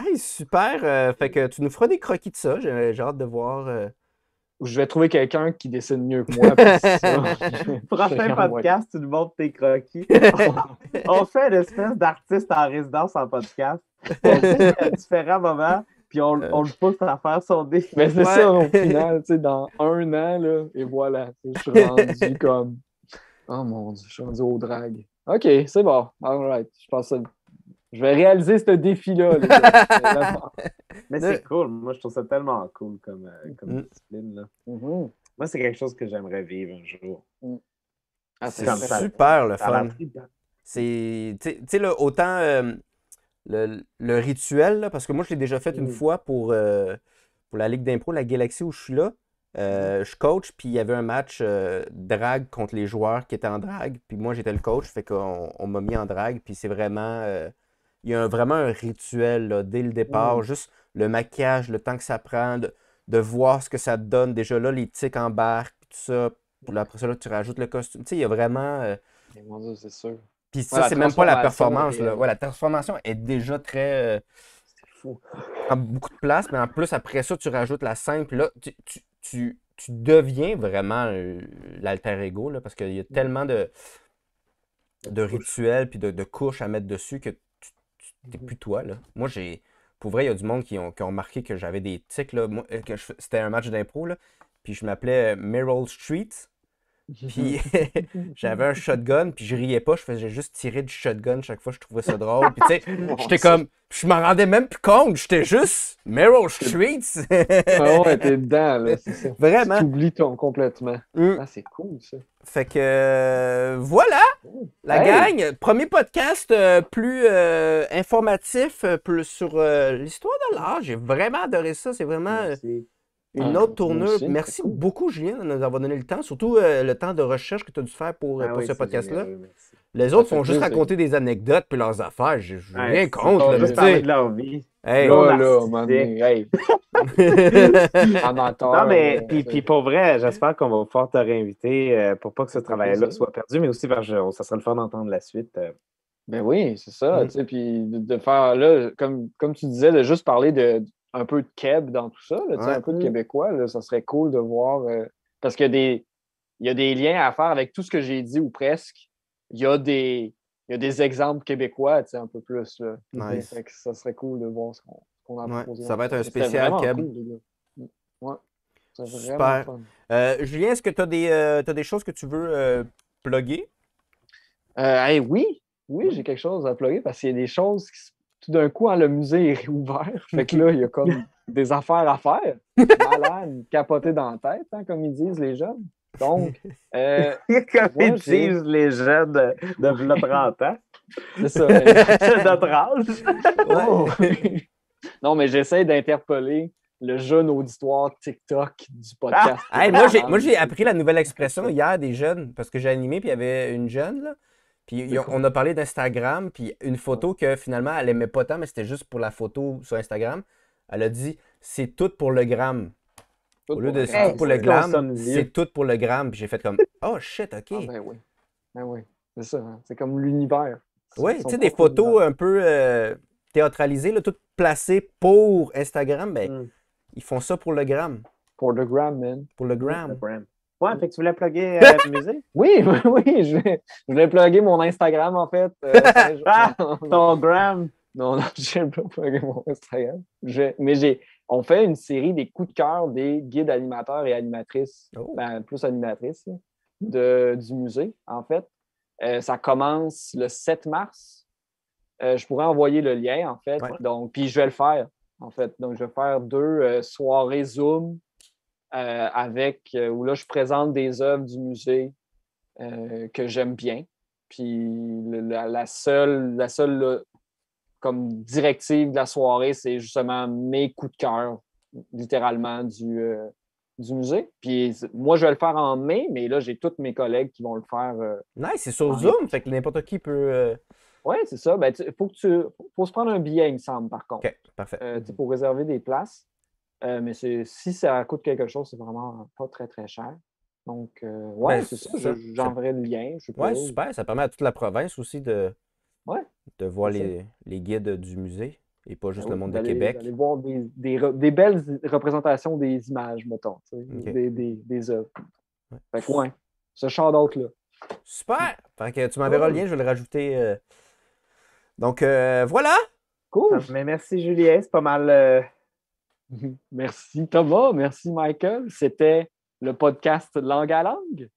Hey, super. Fait que tu nous feras des croquis de ça. J'ai hâte de voir. Je vais trouver quelqu'un qui dessine mieux que moi. Puis ça, Prochain podcast, tu nous montres tes croquis. On fait une espèce d'artiste en résidence en podcast. On dit à différents moments, puis on le pousse à faire son défi. Mais c'est Ouais. ça, au final, tu sais, dans 1 an, là, et voilà, je suis rendu comme. Oh mon Dieu, je suis rendu au drag. OK, c'est bon. All right. Je pense que je vais réaliser ce défi-là, les gars. Mais c'est cool. Moi, je trouve ça tellement cool comme discipline. Là. Mhm. Moi, c'est quelque chose que j'aimerais vivre un jour. Ah, C'est Comme ça. super le Ça a fun. l'air trippant. C'est, tu sais, là, autant le rituel, là, parce que moi, je l'ai déjà fait une fois pour la Ligue d'impro, la Galaxie où je suis là. Je coach, puis il y avait un match drag contre les joueurs qui étaient en drag. Puis moi, j'étais le coach, fait qu'on m'a mis en drag. Puis c'est vraiment... il y a vraiment un rituel là, dès le départ. Juste le maquillage, le temps que ça prend, de voir ce que ça te donne. Déjà là, les tics embarquent, puis tout ça. Puis là, après ça, là, tu rajoutes le costume. Tu sais, il y a vraiment... Mon Dieu, c'est sûr. Puis ça, Ouais, la c'est même pas la transformation performance. Là. est- Ouais, la transformation est déjà très... C'est fou. prend beaucoup de place, mais en plus, après ça, tu rajoutes la scène. Puis là, tu deviens vraiment l'alter ego, là, parce qu'il y a tellement de rituels puis de couches à mettre dessus que tu n'es plus toi. Là. Moi, pour vrai, il y a du monde qui ont remarqué que j'avais des tics. Là. Moi, c'était un match d'impro, là, puis je m'appelais Meryl Street. Puis j'avais un shotgun, puis je riais pas, je faisais juste tirer du shotgun chaque fois, je trouvais ça drôle. Puis tu sais, j'étais comme, je m'en rendais même plus compte, j'étais juste Meryl Street. Ah ouais, t'es dedans, là, c'est ça. Vraiment. Tu oublies complètement. Ah, c'est cool, ça. Fait que voilà, la Hey! gang. Premier podcast plus informatif, plus sur l'histoire de l'art. J'ai vraiment adoré ça. C'est vraiment Merci. une Ah, autre moi tournure. aussi, Merci c'est cool. beaucoup, Julien, de nous avoir donné le temps. Surtout le temps de recherche que tu as dû faire pour Ah oui, ce c'est podcast-là. génial, merci. Les autres fait font juste plaisir. raconter des anecdotes puis leurs affaires. Je Ouais, rien c'est contre, pas là, mais juste tu parler sais. de leur vie. Hey, Non, Là, narcissique. man, hey, amateur. Non, mais puis pour vrai, j'espère qu'on va pouvoir te réinviter pour pas que ce Ça fait travail-là plaisir. soit perdu, mais aussi parce que ça serait le fun d'entendre la suite. Ben oui, c'est ça. Tu sais, puis de faire, là, comme tu disais, de juste parler un peu de Keb dans tout ça, là, tu sais, Ouais. un peu de québécois, là, ça serait cool de voir. Parce qu'il y a des liens à faire avec tout ce que j'ai dit ou presque. Il y a des exemples québécois, tu sais, un peu plus. Là. Nice. Fait que ça serait cool de voir ce qu'on a Ouais, proposé. ça va être un C'était spécial, vraiment Keb. cool, les gars. Ouais. C'est Super. vraiment fun. Julien, est-ce que tu as des choses que tu veux plugger? Hey, oui, j'ai quelque chose à plugger parce qu'il y a des choses qui, tout d'un coup, hein, le musée est réouvert. Fait que là, il y a comme des affaires à faire. Malade, capoter dans la tête, hein, comme ils disent les jeunes. Donc, Comme moi, ils disent les jeunes de v'là 30 ans. c'est ça. C'est notre âge. Oh. Non, mais j'essaie d'interpeller le jeune auditoire TikTok du podcast. Hey, moi, j'ai appris la nouvelle expression hier des jeunes, parce que j'ai animé, puis il y avait une jeune, là. Puis on a parlé d'Instagram, puis une photo que finalement, elle aimait pas tant, mais c'était juste pour la photo sur Instagram. Elle a dit, c'est tout pour le gramme. Tout Au lieu de le c'est glam. tout pour le Hey, on glam, sonne vieux. c'est tout pour le gram. Puis j'ai fait comme, oh shit, OK. Ah, ben oui. Ben oui. C'est ça. Hein. C'est comme l'univers. Oui, Son tu sais, des propre photos univers. un peu théâtralisées, là, toutes placées pour Instagram, ben, Mm. ils font ça pour le gram. Pour le gram, man. Pour le Le gram. gram. Ouais, fait que tu voulais plugger le musée? Oui, oui, je vais plugger mon Instagram, en fait. Ah! Non, Ton gram! non, je vais pas plugger mon Instagram. On fait une série des coups de cœur des guides animateurs et animatrices, Oh. ben, plus animatrices, là, du musée, en fait. Ça commence le 7 mars. Je pourrais envoyer le lien, en fait. Ouais. Donc, puis je vais le faire, en fait. Donc, je vais faire 2 soirées Zoom où là, je présente des œuvres du musée que j'aime bien. Puis la seule là, comme directive de la soirée, c'est justement mes coups de cœur, littéralement, du musée. Puis moi, je vais le faire en mai, mais là, j'ai tous mes collègues qui vont le faire. Nice, c'est sur en Zoom, fait que n'importe qui peut. Oui, c'est ça. Ben, faut se prendre un billet, il me semble, par contre. OK, parfait. Pour réserver des places. Mais si ça coûte quelque chose, c'est vraiment pas très, très cher. Donc, ouais, Ben, c'est ça. ça- J'enverrai le lien. Je sais pas. Ouais, super. Ça permet à toute la province aussi de Ouais, voir c'est ça. les guides du musée et pas juste Ben le oui, monde de d'aller Québec. voir des belles représentations des images, mettons, tu sais, OK. des œuvres. Ouais. Fait que, ouais, ce shout-out-là. Super! Fait que tu m'enverras le Cool. lien, je vais le rajouter. Donc, voilà! Cool. Mais merci, Julien. C'est pas mal. Merci Thomas, merci Michael. C'était le podcast Langue à langue.